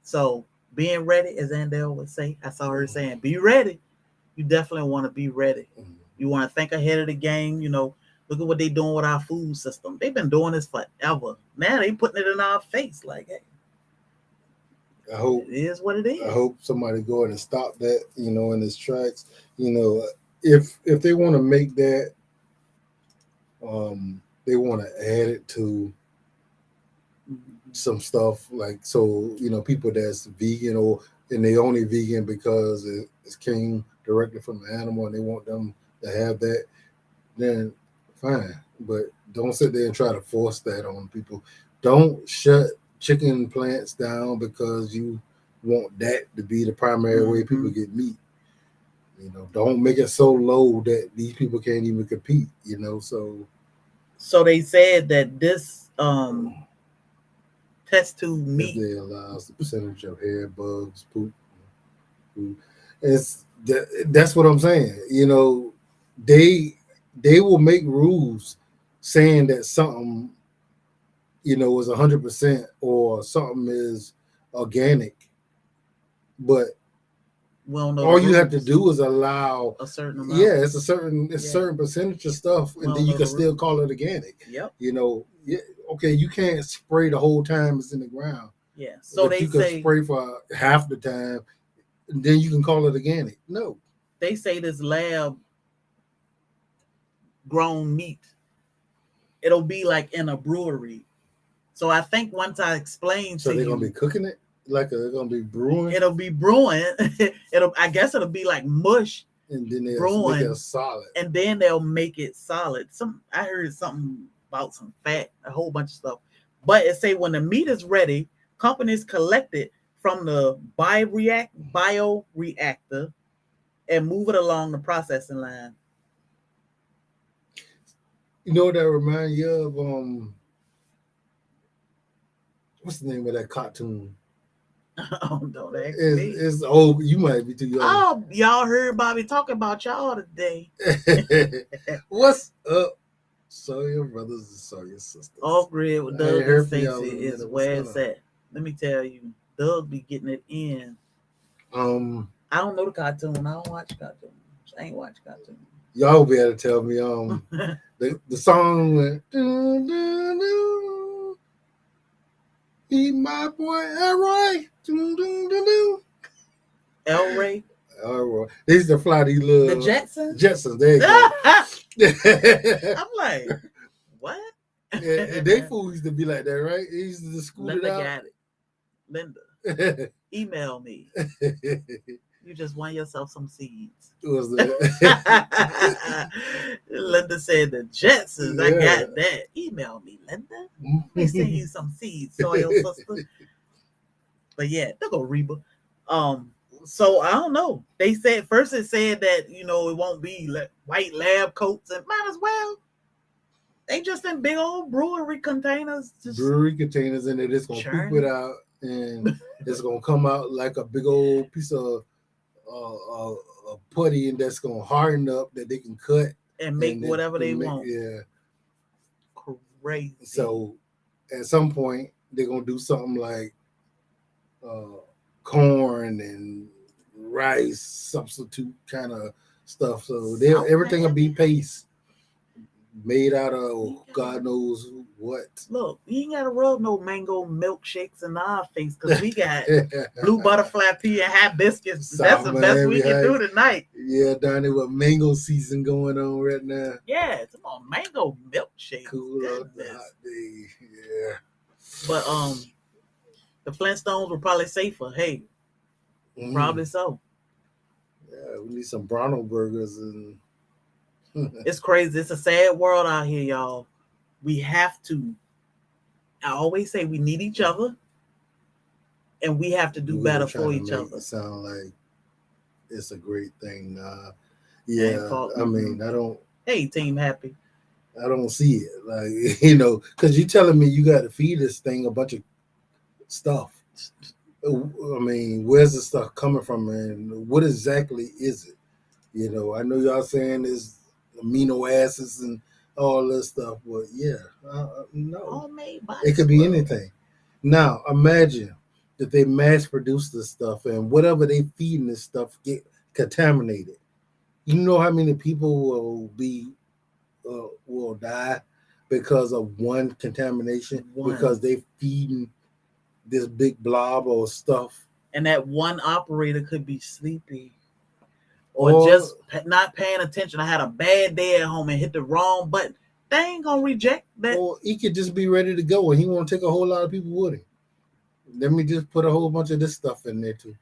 So being ready, as Andel would say, I saw her saying, be ready. You definitely want to be ready. You want to think ahead of the game. Look at what they're doing with our food system. They've been doing this forever. Now they putting it in our face like, hey. I hope it is what it is. I hope somebody go ahead and stop that, in its tracks. If they want to make that, they want to add it to some stuff like, so people that's vegan, and they only vegan because it came directly from the animal and they want them to have that, then fine. But don't sit there and try to force that on people. Don't shut chicken plants down because you want that to be the primary way people get meat. Don't make it so low that these people can't even compete. So they said that this test tube meat FDA allows the percentage of hair, bugs, poop. That's what I'm saying. They will make rules saying that something is 100% or something is organic, but all you have to do is allow a certain amount. Yeah, it's a certain percentage of stuff, and then you can still call it organic. Yep. Okay, you can't spray the whole time it's in the ground. Yeah. So but you can spray for half the time, and then you can call it organic. No. They say this lab grown meat, it'll be like in a brewery. So I think once I explained so they're gonna be cooking it like they're gonna be brewing. It'll be brewing. I guess it'll be like mush, and then they'll make it solid. And then they'll make it solid. I heard something about some fat, a whole bunch of stuff. But it say when the meat is ready, companies collect it from the bioreactor and move it along the processing line. You know what that reminds you of? What's the name of that cartoon? Don't ask me. It's old. You might be too young. Oh, y'all heard Bobby talking about y'all today. What's up? So your brothers and so your sisters. Off grid with Doug and Stacey is where it's at. Let me tell you, Doug be getting it in. I don't know the cartoon. I don't watch cartoons. I ain't watch cartoons. Y'all will be able to tell me the song went doo, doo, doo. Be my boy Elroy. Doo, doo, doo, doo. Elroy. They used to fly these little the Jetsons. There you go. I'm like, what? And they fools used to be like that, right? They used to scoot Linda it out. Got it. Linda, email me. You just want yourself some seeds. Was that? Linda said the Jetsons. Yeah. I got that. Email me, Linda. Let me send you some seeds, soil sister. But yeah, they'll go Reba. So I don't know. They said first it said that it won't be white lab coats, and might as well. They just in big old brewery containers. Brewery containers, and they're just gonna poop it out, and it's gonna come out like a big old piece of putty, and that's gonna harden up that they can cut and make whatever they want. Yeah, crazy. So at some point they're gonna do something like corn and rice substitute kind of stuff. So everything will be paste made out of God knows what. Look, you ain't gotta rub no mango milkshakes in our face because we got blue butterfly pea and hibiscus. That's the best we can do tonight. Yeah, down there with mango season going on right now. Yeah, come on, mango milkshake. Cool up the hot day. Yeah. But the Flintstones were probably safer. Hey, probably so. Yeah, we need some Bronto burgers and. It's crazy. It's a sad world out here, y'all. We have to. I always say we need each other, and we have to do better for each other. It sound like it's a great thing. Yeah, I mean, I don't. Hey, Team Happy. I don't see it, like because you're telling me you got to feed this thing a bunch of stuff. I mean, where's the stuff coming from, and what exactly is it? I know y'all saying there's amino acids and all this stuff, but no, it could be anything. Now imagine that they mass produce this stuff, and whatever they feeding this stuff get contaminated. You know how many people will die because of one contamination because they feeding this big blob or stuff. And that one operator could be sleepy or just not paying attention. I had a bad day at home and hit the wrong button. They ain't gonna reject that. Or he could just be ready to go and he won't take a whole lot of people with him. Let me just put a whole bunch of this stuff in there too.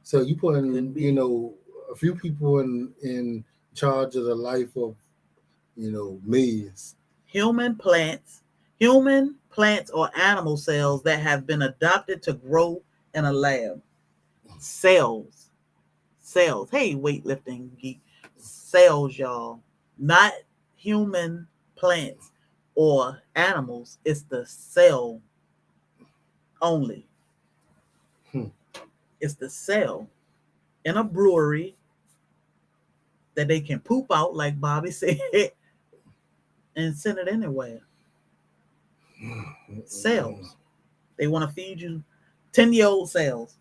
So you put in, you know, a few people in charge of the life of, you know, millions. Human plants or animal cells that have been adopted to grow in a lab. Cells. Hey, weightlifting geek. Cells, y'all. Not human plants or animals. It's the cell only. It's the cell in a brewery that they can poop out, like Bobby said, and send it anywhere. Cells. They want to feed you 10-year-old cells.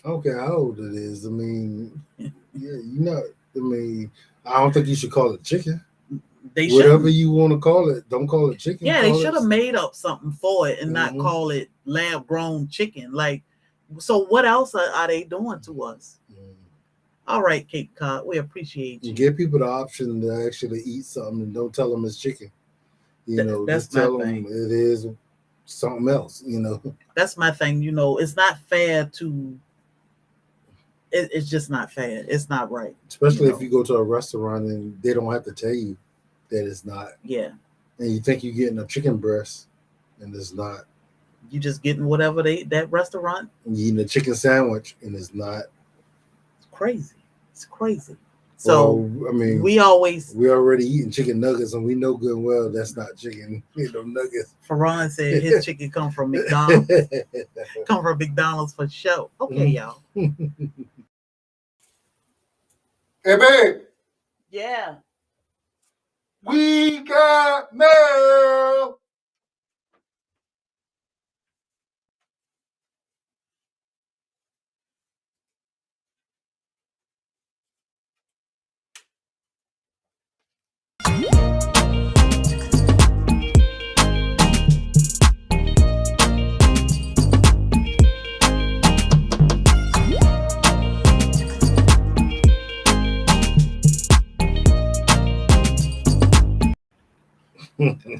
Okay, how old it is? I mean, yeah, you know, I mean, I don't think you should call it chicken. Whatever you want to call it, don't call it chicken. Yeah, they should have made up something for it and not call it lab-grown chicken. Like, so what else are they doing to us? All right, Cape Cod, we appreciate you. Give people the option to actually eat something and don't tell them it's chicken. You know, that's just tell them it is something else, you know. That's my thing, you know. It's not fair to... It's just not fair. It's not right. Especially if you go to a restaurant and they don't have to tell you that it's not. Yeah. And you think you're getting a chicken breast and it's not. You just getting whatever that restaurant. And you're eating a chicken sandwich and it's not. It's crazy. It's crazy. So, well, I mean, we're already eating chicken nuggets and we know good and well that's not chicken, you know, nuggets. Ferran said his chicken come from McDonald's. Come from McDonald's for sure. Okay, y'all. Hey, babe. Yeah. We got mail.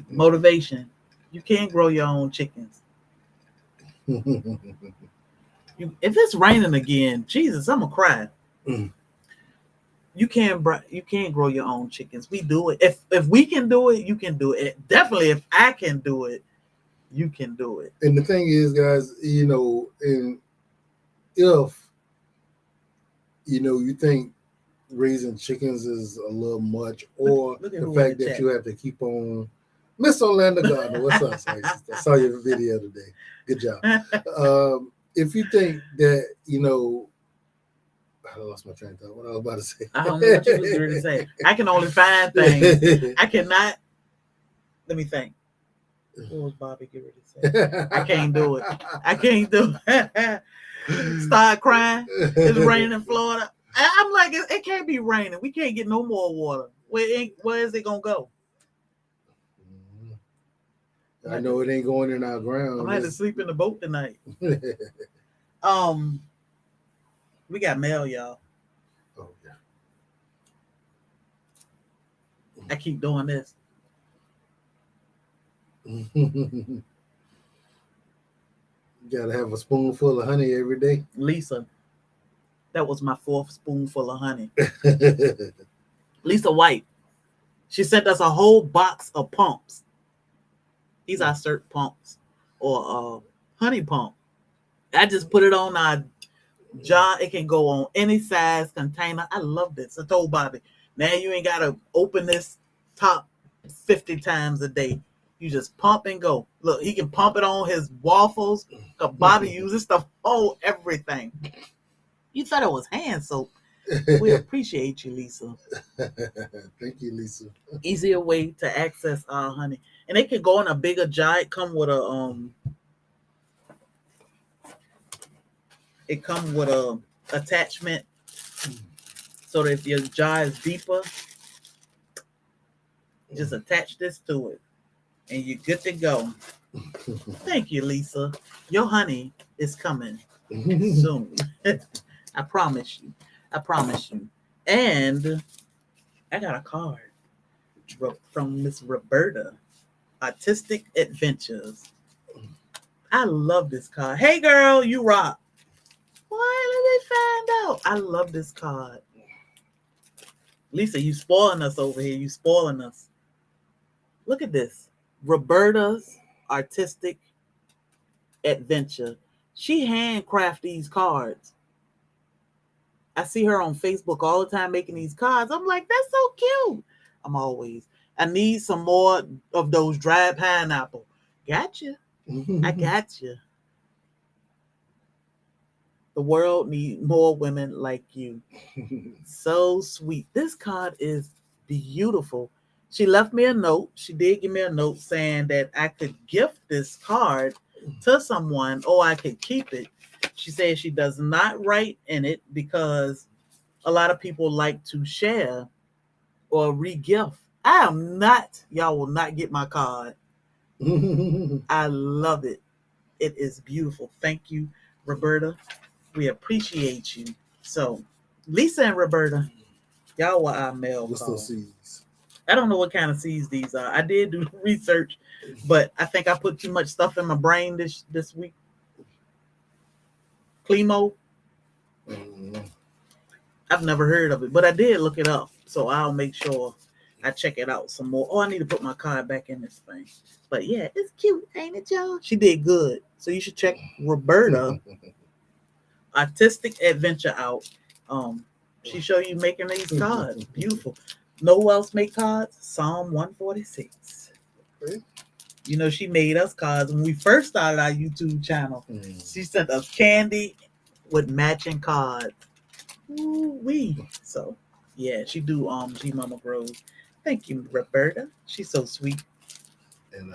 Motivation. You can't grow your own chickens. If it's raining again, Jesus, I'm gonna cry. You can't grow your own chickens. We do it. If we can do it, you can do it. Definitely, if I can do it, you can do it. And the thing is, guys, you know, and if you know you think raising chickens is a little much, or look the fact that you have to keep on. Miss Orlando Gardner, what's up? I saw your video today. Good job. If you think that, you know, I lost my train of thought. What I was about to say. I don't know what you was going to say. I can only find things. I cannot. Let me think. What was Bobby getting ready to say? I can't do it. I can't do it. Start crying. It's raining in Florida. I'm like, it can't be raining. We can't get no more water. Where is it going to go? I know it ain't going in our ground. I might have to sleep in the boat tonight. We got mail, y'all. Oh, yeah. I keep doing this. You gotta have a spoonful of honey every day. Lisa, that was my 4th spoonful of honey. Lisa White, she sent us a whole box of pumps. These are cert pumps or honey pump. I just put it on our jar. It can go on any size container. I love this. I told Bobby, now you ain't got to open this top 50 times a day. You just pump and go. Look, he can pump it on his waffles. Bobby uses stuff. Oh, everything. You thought it was hand soap. We appreciate you, Lisa. Thank you, Lisa. Easier way to access our honey. And it can go in a bigger jar. It come with a attachment so that if your jar is deeper, just attach this to it. and you're good to go. Thank you, Lisa. Your honey is coming soon. I promise you. I promise you. And I got a card from Miss Roberta, Artistic Adventures. I love this card. Hey, girl, you rock. Why? Let me find out. I love this card. Lisa, you spoiling us over here. You spoiling us. Look at this. Roberta's Artistic Adventure. She handcrafts these cards. I see her on Facebook all the time making these cards. I'm like, that's so cute. I need some more of those dried pineapple. Gotcha. I got you. The world needs more women like you. So sweet. This card is beautiful. She left me a note. She did give me a note saying that I could gift this card to someone or I could keep it. She said she does not write in it because a lot of people like to share or re-gift. Y'all will not get my card. I love it. It is beautiful. Thank you, Roberta. We appreciate you. So, Lisa and Roberta, y'all were our mail call. Seeds? I don't know what kind of seeds these are. I did do research, but I think I put too much stuff in my brain this week. Climo. I've never heard of it, but I did look it up. So I'll make sure I check it out some more. Oh, I need to put my card back in this thing. But yeah, it's cute, ain't it, y'all? She did good. So you should check Roberta Artistic Adventure out. She show you making these cards. Beautiful. Know who else make cards? Psalm 146. Okay. You know, she made us cards when we first started our YouTube channel. She sent us candy with matching cards. Ooh-wee. So yeah, she do G Mama Grows. Thank you, Roberta. She's so sweet. And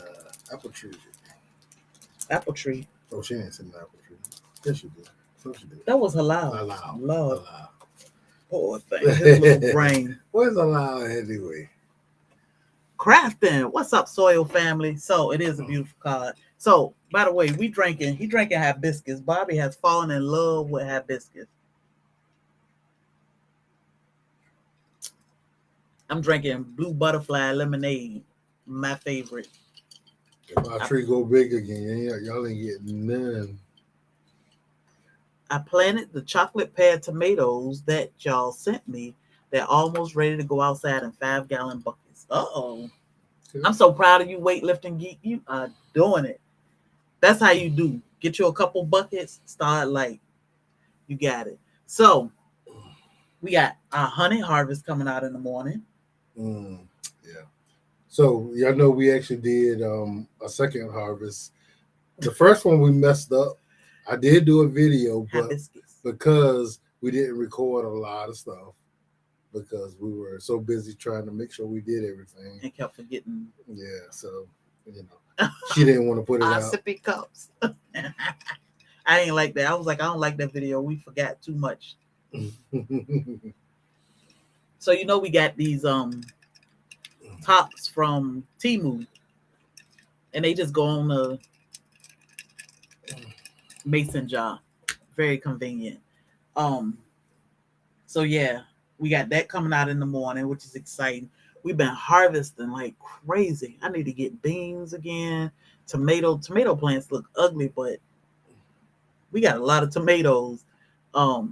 apple tree. Apple tree. Oh, she didn't send an apple tree. Yes, she did. So she did. That was halal. Halal. Lord. Halal. Poor thing. His little brain. Where's halal anyway? Crafting. What's up, SoilFamily? So it is a beautiful card. So, by the way, he drinking hibiscus. Bobby has fallen in love with hibiscus. I'm drinking blue butterfly lemonade. My favorite. If our tree go big again, y'all ain't getting none. I planted the chocolate pear tomatoes that y'all sent me. They're almost ready to go outside in 5-gallon buckets. Uh-oh. Okay. I'm so proud of you, weightlifting geek. You are doing it. That's how you do. Get you a couple buckets, start light. You got it. So, we got our honey harvest coming out in the morning. Yeah. So, y'all know we actually did a second harvest. The first one we messed up. I did do a video, but because we didn't record a lot of stuff, because we were so busy trying to make sure we did everything. And kept forgetting. Yeah, so, you know, she didn't want to put it out. Sippy cups. I ain't like that. I was like, I don't like that video. We forgot too much. So, you know, we got these tops from Temu. And they just go on the mason jar. Very convenient. So yeah, we got that coming out in the morning, which is exciting. We've been harvesting like crazy. I need to get beans again. Tomato plants look ugly, but we got a lot of tomatoes. The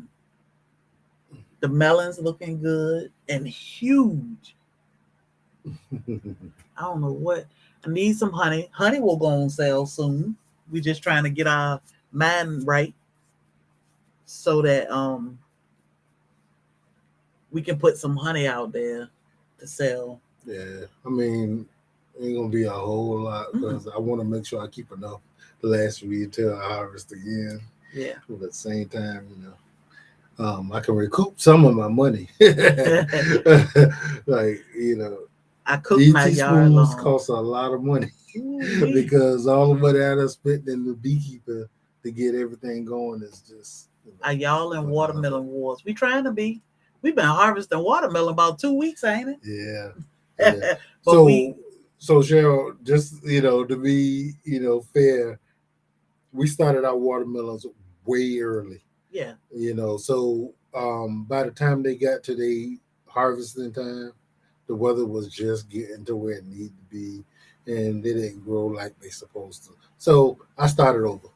melons looking good and huge. I don't know what. I need some honey. Honey will go on sale soon. We just trying to get our mind right so that we can put some honey out there to sell. Yeah, I mean, ain't gonna be a whole lot because I want to make sure I keep enough to last me until I harvest again. Yeah. But at the same time, you know, I can recoup some of my money. Like, you know, I cook my yard long. Cost a lot of money because all the money I spent in the beekeeper to get everything going is just. Are y'all in watermelon wars? We trying to be. We've been harvesting watermelon about 2 weeks, ain't it? Yeah. Yeah. But so So Cheryl, just to be fair, we started our watermelons way early. Yeah. So by the time they got to the harvesting time, the weather was just getting to where it needed to be, and they didn't grow like they supposed to. So I started over.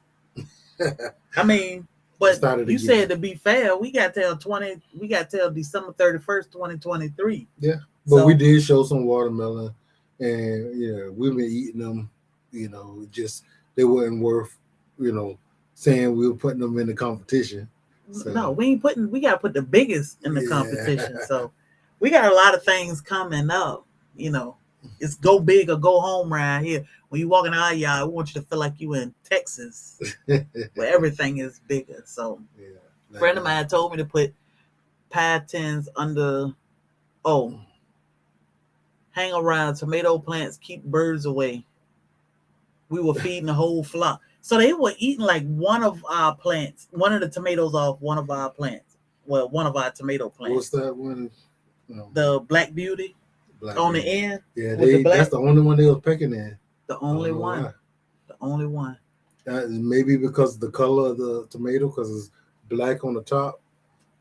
I mean, I but started you again. said to be fair, we got till December 31st, 2023. Yeah, but So we did show some watermelon, and we've been eating them. Just they weren't worth saying we were putting them in the competition. So, no, we gotta put the biggest in the yeah. competition. So we got a lot of things coming up. It's go big or go home around here. When you walk in our yard, we want you to feel like you in Texas, where everything is bigger. So a friend of mine told me to put pie tins under hang around tomato plants, keep birds away. We were feeding the whole flock. So they were eating like one of our plants, one of the tomatoes off one of our plants. Well, one of our tomato plants. What's that one? The Black Beauty on the end. Yeah, that's the only one they was picking in. The only one. Why. The only one. Maybe because the color of the tomato, because it's black on the top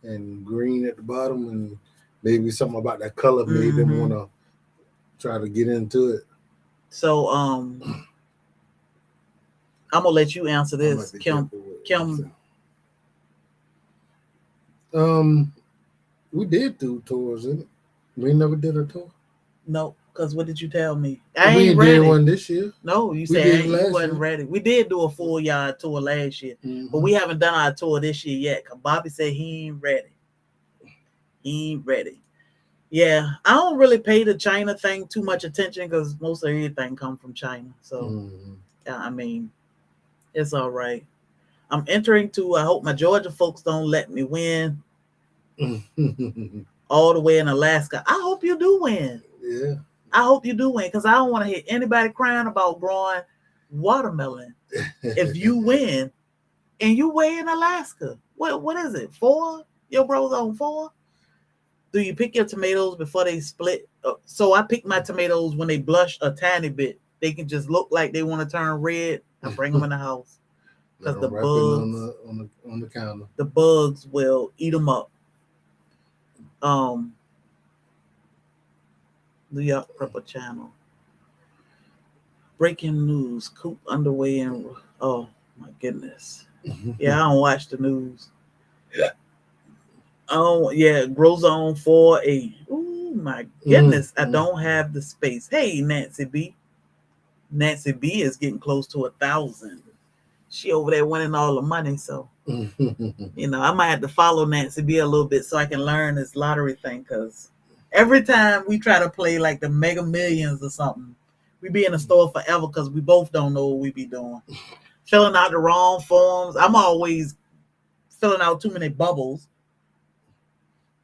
and green at the bottom, and maybe something about that color made them want to try to get into it. So I'm gonna let you answer this, Kim. We did do tours, didn't it? We never did a tour. No, because what did you tell me? We ain't did one this year. No, you said you wasn't ready. We did do a full yard tour last year, but we haven't done our tour this year yet. Cause Bobby said he ain't ready. He ain't ready. Yeah, I don't really pay the China thing too much attention because most of everything come from China. So, I mean, it's all right. I'm entering to. I hope my Georgia folks don't let me win. All the way in Alaska. I hope you do win. Yeah. I hope you do win because I don't want to hear anybody crying about growing watermelon. If you win and you weigh in Alaska, what is it? 4? Your bro's on 4? Do you pick your tomatoes before they split? So I pick my tomatoes when they blush a tiny bit. They can just look like they want to turn red. I bring them in the house because the bugs on the counter. The bugs will eat them up. New York Prepper Channel. Breaking news: Coop underway and oh my goodness. Yeah, I don't watch the news. Oh yeah, grows on 4A. Oh my goodness, I don't have the space. Hey, Nancy B. Nancy B is getting close to 1,000. She over there winning all the money, so I might have to follow Nancy B a little bit so I can learn this lottery thing. Because every time we try to play like the Mega Millions or something, we be in the store forever because we both don't know what we be doing. Filling out the wrong forms. I'm always filling out too many bubbles.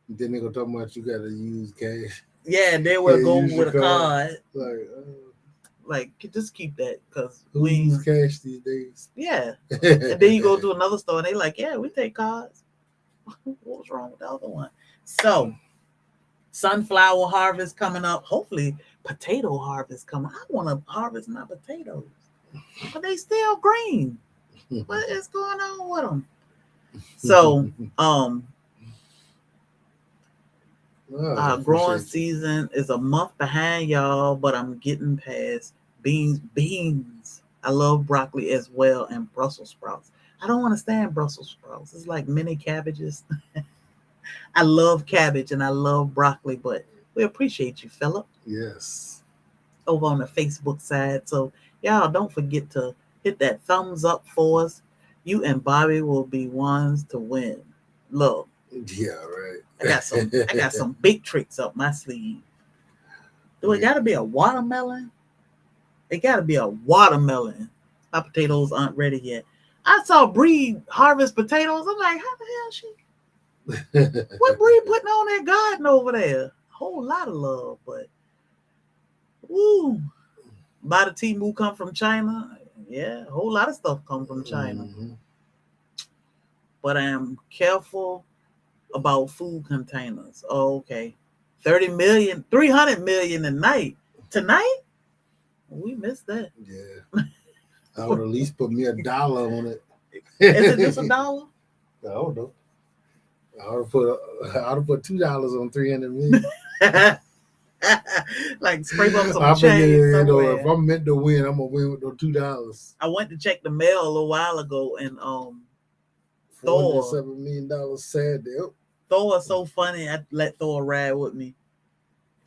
Then they gonna talk about you gotta use cash. Yeah, and then we'll go with a card. Like, just keep that because we use cash these days. Yeah. And then you go to another store and they like, yeah, we take cards. What's wrong with the other one? So, sunflower harvest coming up. Hopefully, potato harvest coming. I want to harvest my potatoes, but they still green. What is going on with them? So, growing season is a month behind y'all, but I'm getting past beans. I love broccoli as well and Brussels sprouts. I don't understand Brussels sprouts. It's like mini cabbages. I love cabbage and I love broccoli, but we appreciate you, Philip. Yes. Over on the Facebook side. So y'all don't forget to hit that thumbs up for us. You and Bobby will be ones to win. Love. Yeah, right. I got some big tricks up my sleeve. Do it gotta be a watermelon? It gotta be a watermelon. My potatoes aren't ready yet. I saw Bree harvest potatoes. I'm like, how the hell she? What Bree putting on that garden over there? A whole lot of love, but woo. By the Temu come from China. Yeah, a whole lot of stuff come from China. But I am careful about food containers. Oh, okay. 300 million a night. Tonight? We missed that. Yeah. I would at least put me $1 on it. Is it just $1? I don't know. I would put $2 on 300 million. Like scrape up some I change figure, somewhere. if I'm meant to win, I'm gonna win with those $2. I went to check the mail a little while ago, and Thor, $407 million sad deal. Thor is so funny. I let Thor ride with me.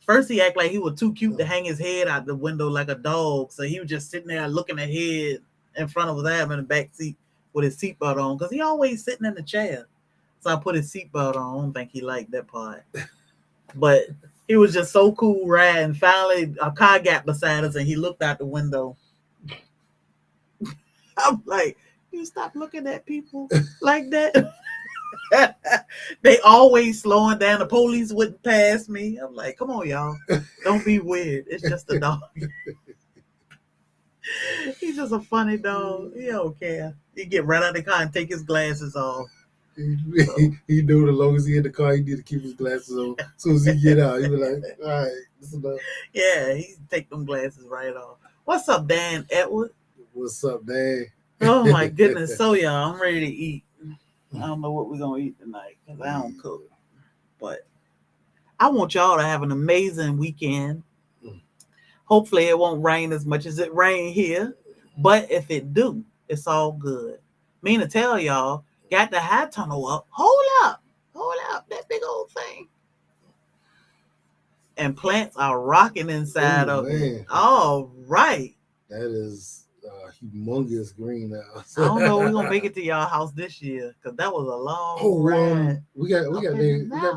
First, he acted like he was too cute to hang his head out the window like a dog, so he was just sitting there looking ahead in front of his dad in the back seat with his seatbelt on, because he always sitting in the chair. So I put his seatbelt on. I don't think he liked that part, but he was just so cool riding. Finally, a car got beside us, and he looked out the window. I'm like, you stop looking at people like that. They always slowing down. The police wouldn't pass me. I'm like, come on, y'all. Don't be weird. It's just a dog. He's just a funny dog. He don't care. He get right out of the car and take his glasses off. He knew the long as he in the car, he need to keep his glasses on. As soon as he get out, he be like, all right, this is enough. Yeah, he take them glasses right off. What's up, Dan Edward? What's up, Dan? Oh, my goodness. So, y'all, I'm ready to eat. I don't know what we're going to eat tonight because I don't cook. But I want y'all to have an amazing weekend. Hopefully it won't rain as much as it rained here. But if it do, it's all good. Mean to tell y'all, got the high tunnel up. Hold up. That big old thing. And plants are rocking inside of it. All right. That is humongous greenhouse. I don't know if we're gonna make it to y'all house this year because that was a long ride. We got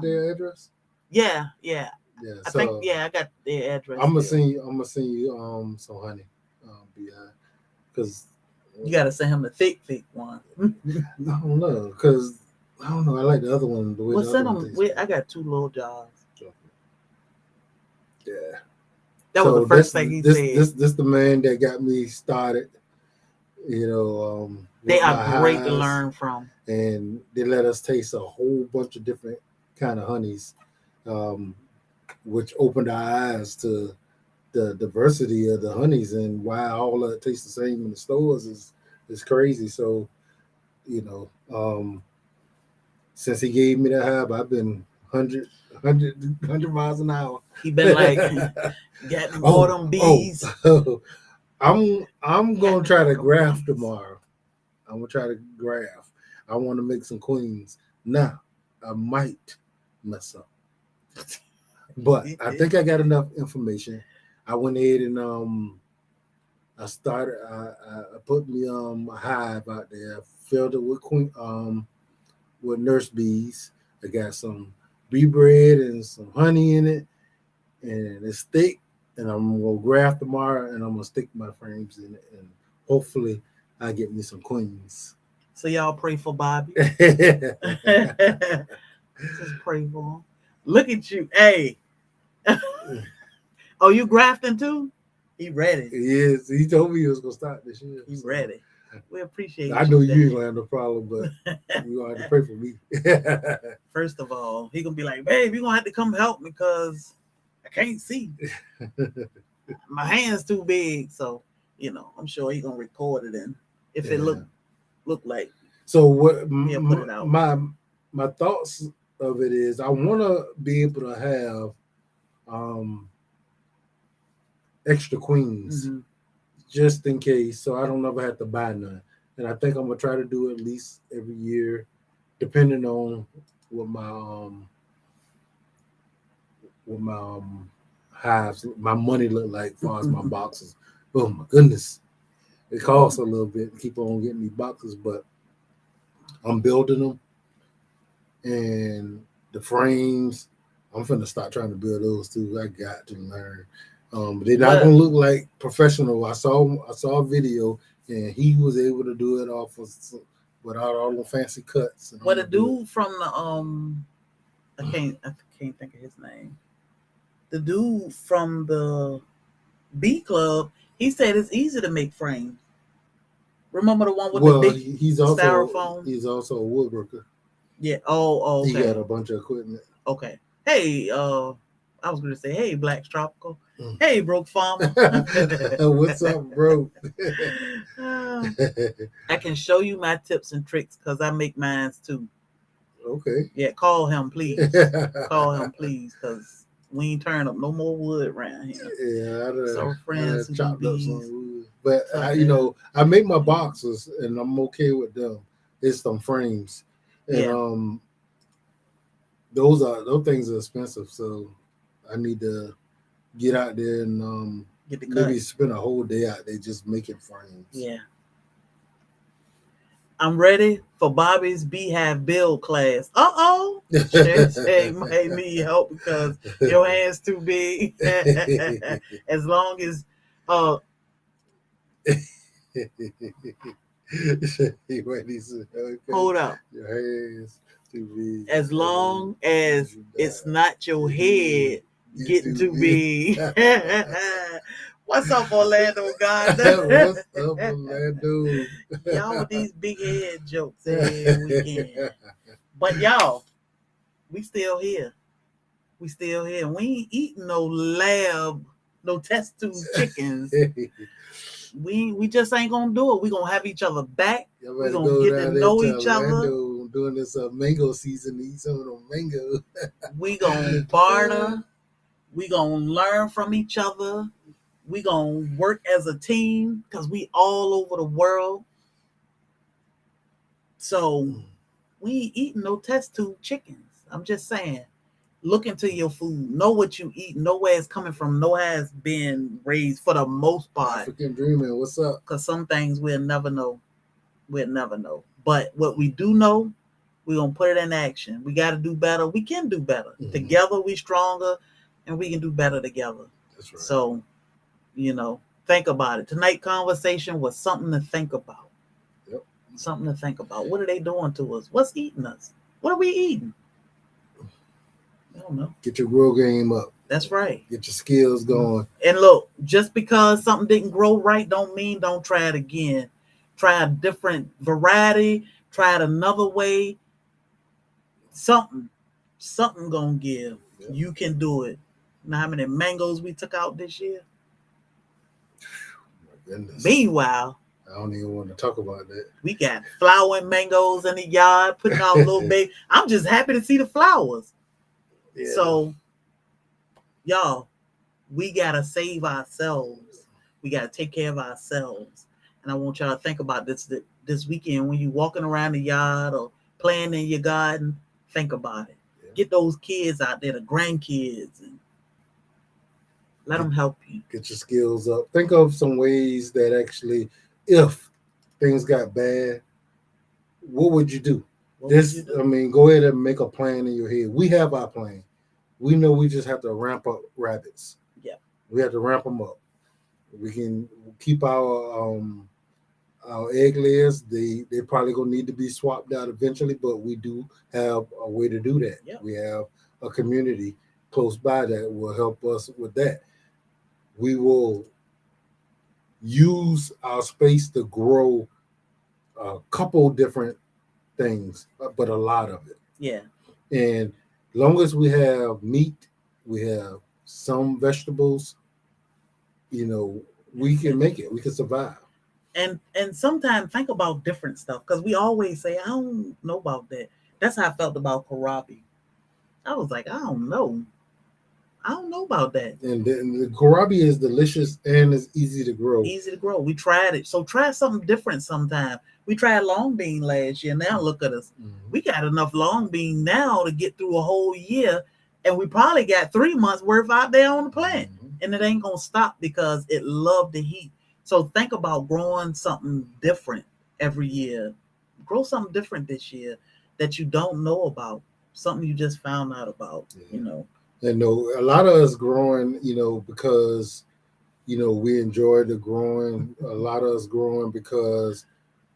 their address. Yeah. I got their address. I'm gonna send you some honey. Because you gotta send him the thick one. I don't know, because I don't know. I like the other one. Well, send them. I got 2 little jars. Yeah. That was the first thing he said. This the man that got me started. They are great to learn from, and they let us taste a whole bunch of different kind of honeys, which opened our eyes to the diversity of the honeys and why all of it tastes the same in the stores is crazy. So, since he gave me the hab, I've been 100 miles an hour. He been like getting all them bees. I'm gonna try to graft tomorrow. I'm gonna try to graft. I want to make some queens. Now, I might mess up, but I think I got enough information. I went ahead and I started. I put me a hive out there. I filled it with with nurse bees. I got some bee bread and some honey in it, and it's thick. And I'm gonna graft tomorrow, and I'm gonna stick my frames in it, and hopefully I get me some queens. So y'all pray for Bobby. Just pray for him. Look at you, hey. Oh, you grafting too? He ready. Yes, he told me he was gonna start this year. He's ready. We appreciate I know you ain't gonna have no problem, but you gonna have to pray for me. First of all, he gonna be like, babe, you're gonna have to come help me because I can't see. My hand's too big, so I'm sure he's gonna record it in if it look like. So what? Put it out. My thoughts of it is I want to be able to have extra queens just in case, so I don't ever have to buy none. And I think I'm gonna try to do at least every year, depending on what my hives, my money look like as far as my boxes. Oh my goodness, it costs a little bit to keep on getting these boxes, but I'm building them, and the frames I'm finna start trying to build those too. I got to learn. They're not gonna look like professional. I saw a video, and he was able to do it off of without all the fancy cuts. What a dude from the I can't think of his name. The dude from the Bee Club, he said it's easy to make frames. Remember the one with the big styrofoam? He's also a woodworker. Yeah. Oh, okay. He got a bunch of equipment. Okay. Hey, I was going to say, hey, Black Tropical. Hey, broke farmer. What's up, bro? I can show you my tips and tricks because I make mines too. Okay. Yeah, call him, please. Call him, please, because we ain't turn up no more wood around here. Yeah, So I friends who do chopped up bees. some wood. But I make my boxes and I'm okay with them. It's some frames. And those things are expensive, so I need to get out there and get the maybe cut. spend a whole day out there just making frames. Yeah. I'm ready for Bobby's Beehive build class. Shay say might need help because your hand's too big. As long as hold up. Your hands too big. As long as it's not your head getting too big. What's up, Orlando, God? What's up, Orlando? Y'all with these big head jokes every weekend. But y'all, we still here. We still here. We ain't eating no test tube chickens. We just ain't gonna do it. We gonna have each other back. We gonna get to know each other. Doing this mango season, eat some of them mango. We gonna barter. We gonna learn from each other. We gonna work as a team because we all over the world. So we ain't eating no test tube chickens. I'm just saying. Look into your food. Know what you eat. Know where it's coming from. Know how it's been raised for the most part. African dreaming. What's up? Because some things we'll never know. We'll never know. But what we do know, we're going to put it in action. We got to do better. We can do better. Mm-hmm. Together, we stronger, and we can do better together. That's right. So, think about it. Tonight's conversation was something to think about. Yep. Something to think about. What are they doing to us? What's eating us? What are we eating? I don't know. Get your grow game up. That's right. Get your skills going. And look, just because something didn't grow right don't mean don't try it again. Try a different variety. Try it another way. Something gonna give. Yep. You can do it. You know how many mangoes we took out this year? My goodness. Meanwhile, I don't even want to talk about that. We got flowering mangoes in the yard, putting out little baby. I'm just happy to see the flowers. Yeah. So, y'all, we got to save ourselves. We got to take care of ourselves. And I want y'all to think about this weekend when you're walking around the yard or playing in your garden. Think about it. Yeah. Get those kids out there, the grandkids, and let them help you. Get your skills up. Think of some ways that actually, if things got bad, what would you do? Go ahead and make a plan in your head. We have our plan. We know we just have to ramp up rabbits. Yeah. We have to ramp them up. We can keep our egg layers. They probably gonna need to be swapped out eventually, but we do have a way to do that. Yeah. We have a community close by that will help us with that. We will use our space to grow a couple different things, but a lot of it. Yeah. And long as we have meat, we have some vegetables, we can make it. We can survive. And sometimes think about different stuff because we always say, I don't know about that. That's how I felt about kohlrabi. I was like, I don't know about that. And the kohlrabi is delicious and it's easy to grow. Easy to grow. We tried it. So try something different sometime. We tried long bean last year. Now look at us. Mm-hmm. We got enough long bean now to get through a whole year. And we probably got 3 months worth out there on the plant. Mm-hmm. And it ain't going to stop because it loved the heat. So think about growing something different every year. Grow something different this year that you don't know about. Something you just found out about, And a lot of us growing, because, we enjoy the growing. A lot of us growing because,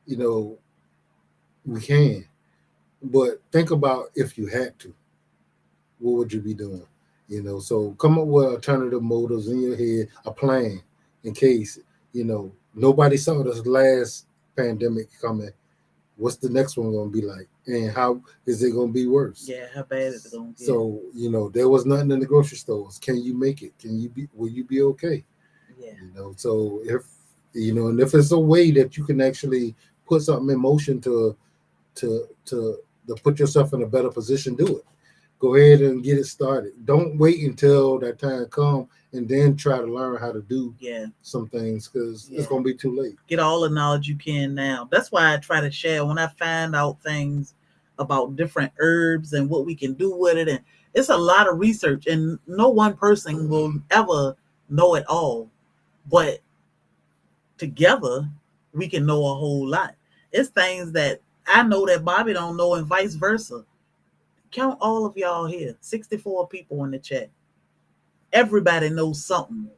we can. But think about if you had to, what would you be doing? So come up with alternative motives in your head, a plan in case, nobody saw this last pandemic coming. what's the next one going to be like, and how is it going to be worse? Yeah, how bad is it going to get? So there was nothing in the grocery stores. Can you make it? Will you be okay? Yeah. So if and if it's a way that you can actually put something in motion to put yourself in a better position, do it. Go ahead and get it started. Don't wait until that time comes and then try to learn how to do some things, because it's going to be too late. Get all the knowledge you can now. That's why I try to share when I find out things about different herbs and what we can do with it. And it's a lot of research, and no one person will ever know it all. But together, we can know a whole lot. It's things that I know that Bobby don't know, and vice versa. Count all of y'all here, 64 people in the chat. Everybody knows something,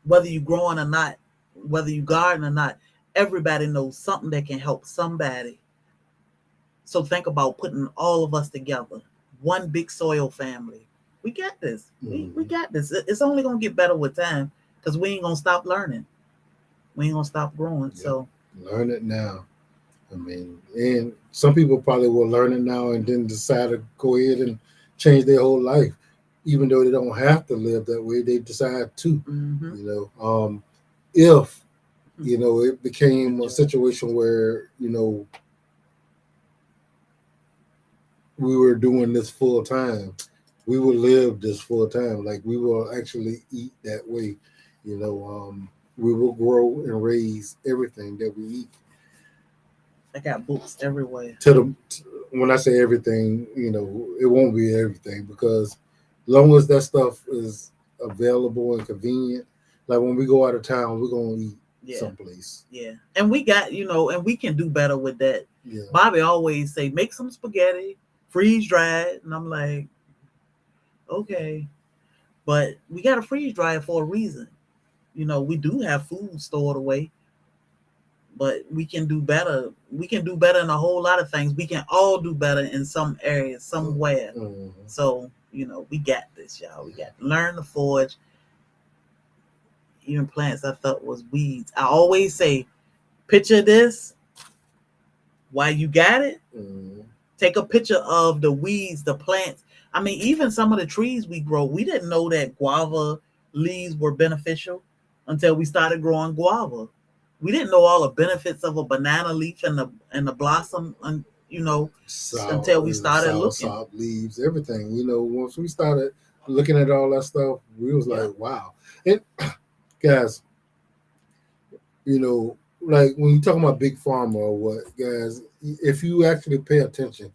whether you growing or not, whether you garden or not. Everybody knows something that can help somebody. So think about putting all of us together, one big soil family. We got this. We got this. It's only gonna get better with time, because we ain't gonna stop learning. We ain't gonna stop growing. Yep. So learn it now. I mean, and some people probably will learn it now and then decide to go ahead and change their whole life, even though they don't have to live that way. They decide to. If it became a situation where we were doing this full time, we will live this full time. Like, we will actually eat that way. We will grow and raise everything that we eat. I got books everywhere. When I say everything, it won't be everything, because as long as that stuff is available and convenient, like when we go out of town, we're gonna eat someplace. Yeah, and we got and we can do better with that. Yeah. Bobby always say, make some spaghetti, freeze dry it, and I'm like, okay, but we got to freeze dry it for a reason. We do have food stored away, but we can do better. We can do better in a whole lot of things. We can all do better in some areas, somewhere. So, we got this, y'all. We got to learn to forage. Even plants I thought was weeds. I always say, picture this while you got it. Take a picture of the weeds, the plants. I mean, even some of the trees we grow, we didn't know that guava leaves were beneficial until we started growing guava. We didn't know all the benefits of a banana leaf and the blossom, until we started looking. Soft leaves, everything. Once we started looking at all that stuff, we was like, wow. And guys, like when you talking about big pharma or what, guys, if you actually pay attention,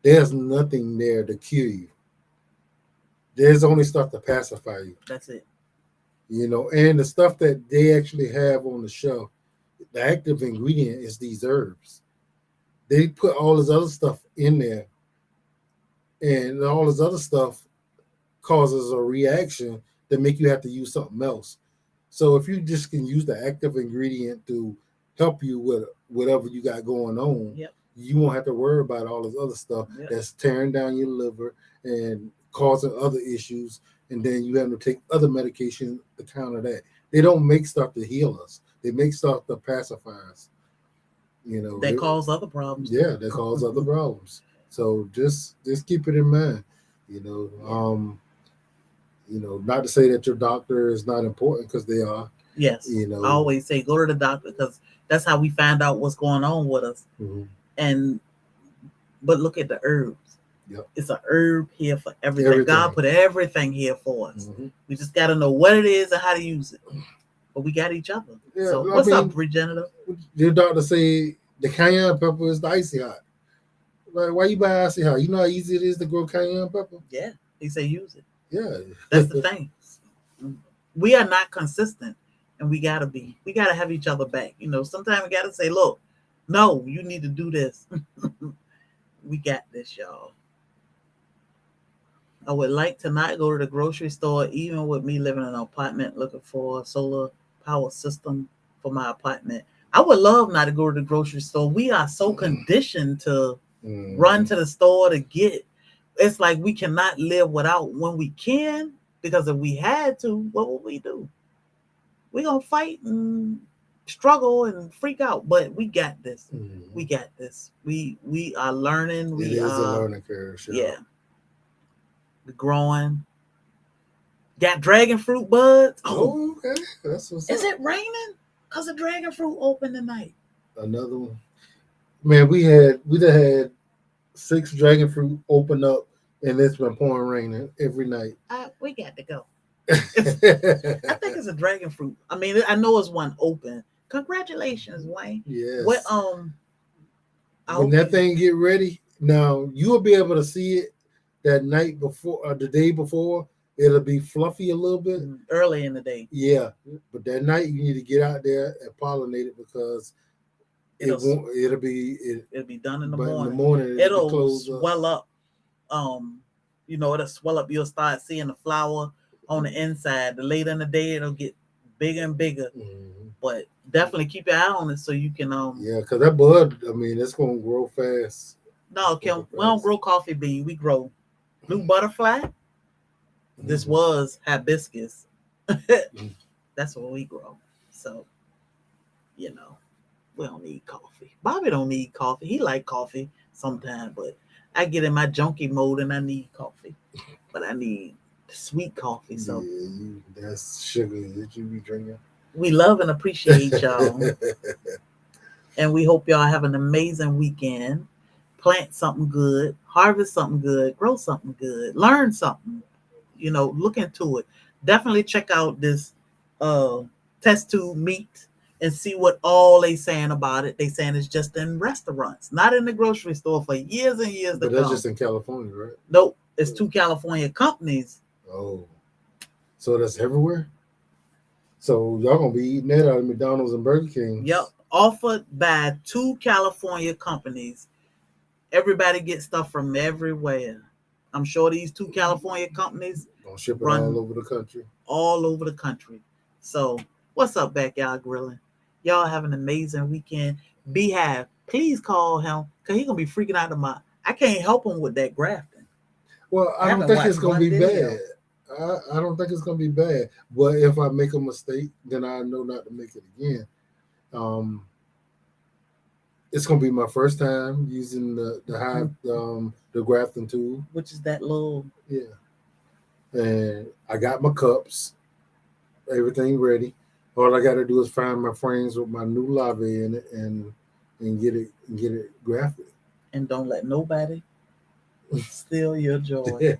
there's nothing there to cure you. There's only stuff to pacify you. That's it. And the stuff that they actually have on the shelf, the active ingredient is these herbs. They put all this other stuff in there, and all this other stuff causes a reaction that make you have to use something else. So if you just can use the active ingredient to help you with whatever you got going on, you won't have to worry about all this other stuff that's tearing down your liver and causing other issues, and then you have to take other medication to counter that. They don't make stuff to heal us. They make stuff to pacify us. They cause other problems. Yeah, they cause other problems. So just keep it in mind. Not to say that your doctor is not important, because they are. Yes. I always say go to the doctor, because that's how we find out what's going on with us. But look at the herbs. Yep. It's an herb here for everything. God put everything here for us. We just got to know what it is and how to use it. But we got each other. Yeah, so what's up, Regenerative? Your doctor say the cayenne pepper is the icy hot. Like, why you buy icy hot? You know how easy it is to grow cayenne pepper? Yeah. He say use it. Yeah. That's the thing. We are not consistent, and we got to be. We got to have each other back. Sometimes we got to say, look, no, you need to do this. We got this, y'all. I would like to not go to the grocery store, even with me living in an apartment looking for a solar power system for my apartment. I would love not to go to the grocery store. We are so conditioned to run to the store to get. It's like we cannot live without when we can, because if we had to, what would we do? We're going to fight and struggle and freak out, but we got this. Mhm. We got this. We are learning. It We is a are learning curve. Sure. yeah. We're growing. Got dragon fruit buds. Oh, okay. That's what's Is up. it raining? Cause the dragon fruit open tonight. Another one. Man, we done had 6 dragon fruit open up, and it's been pouring rain every night. We got to go. I think it's a dragon fruit. I mean, I know it's one open. Congratulations, Wayne. Yes. What when that thing get ready, now you'll be able to see it that night before or the day before. It'll be fluffy a little bit early in the day. Yeah, but that night you need to get out there and pollinate it because it'll be done in the morning. In the morning it'll swell up. It'll swell up. You'll start seeing the flower on the inside. The later in the day, it'll get bigger and bigger. Mm-hmm. But definitely keep your eye on it so you can yeah, because that bud, I mean, it's gonna grow fast. No, Kim, we don't grow coffee bean. We grow blue butterfly. Mm-hmm. This was hibiscus. That's what we grow. So, we don't need coffee. Bobby don't need coffee. He like coffee sometimes, but I get in my junkie mode and I need coffee. But I need sweet coffee. So that's sugar that you be drinking. We love and appreciate y'all. And we hope y'all have an amazing weekend. Plant something good, harvest something good, grow something good, learn something. Look into it. Definitely check out this test tube meat and see what all they saying about it. They saying it's just in restaurants, not in the grocery store for years and years. But that's just in California, right? Nope, it's 2 California companies. Oh, so that's everywhere. So y'all gonna be eating that out of McDonald's and Burger King? Yep, offered by 2 California companies. Everybody gets stuff from everywhere. I'm sure these 2 California companies don't ship it all over the country. All over the country. So, what's up, Backyard Grilling? Y'all have an amazing weekend. Beehive, please call him because he's going to be freaking out of my... I can't help him with that grafting. Well, I don't think it's going to be bad. I don't think it's going to be bad. But if I make a mistake, then I know not to make it again. It's going to be my first time using the hive, the grafting tool. Which is that little... Yeah. And I got my cups, everything ready. All I got to do is find my frames with my new lava in it and get it grafted. And don't let nobody steal your joy.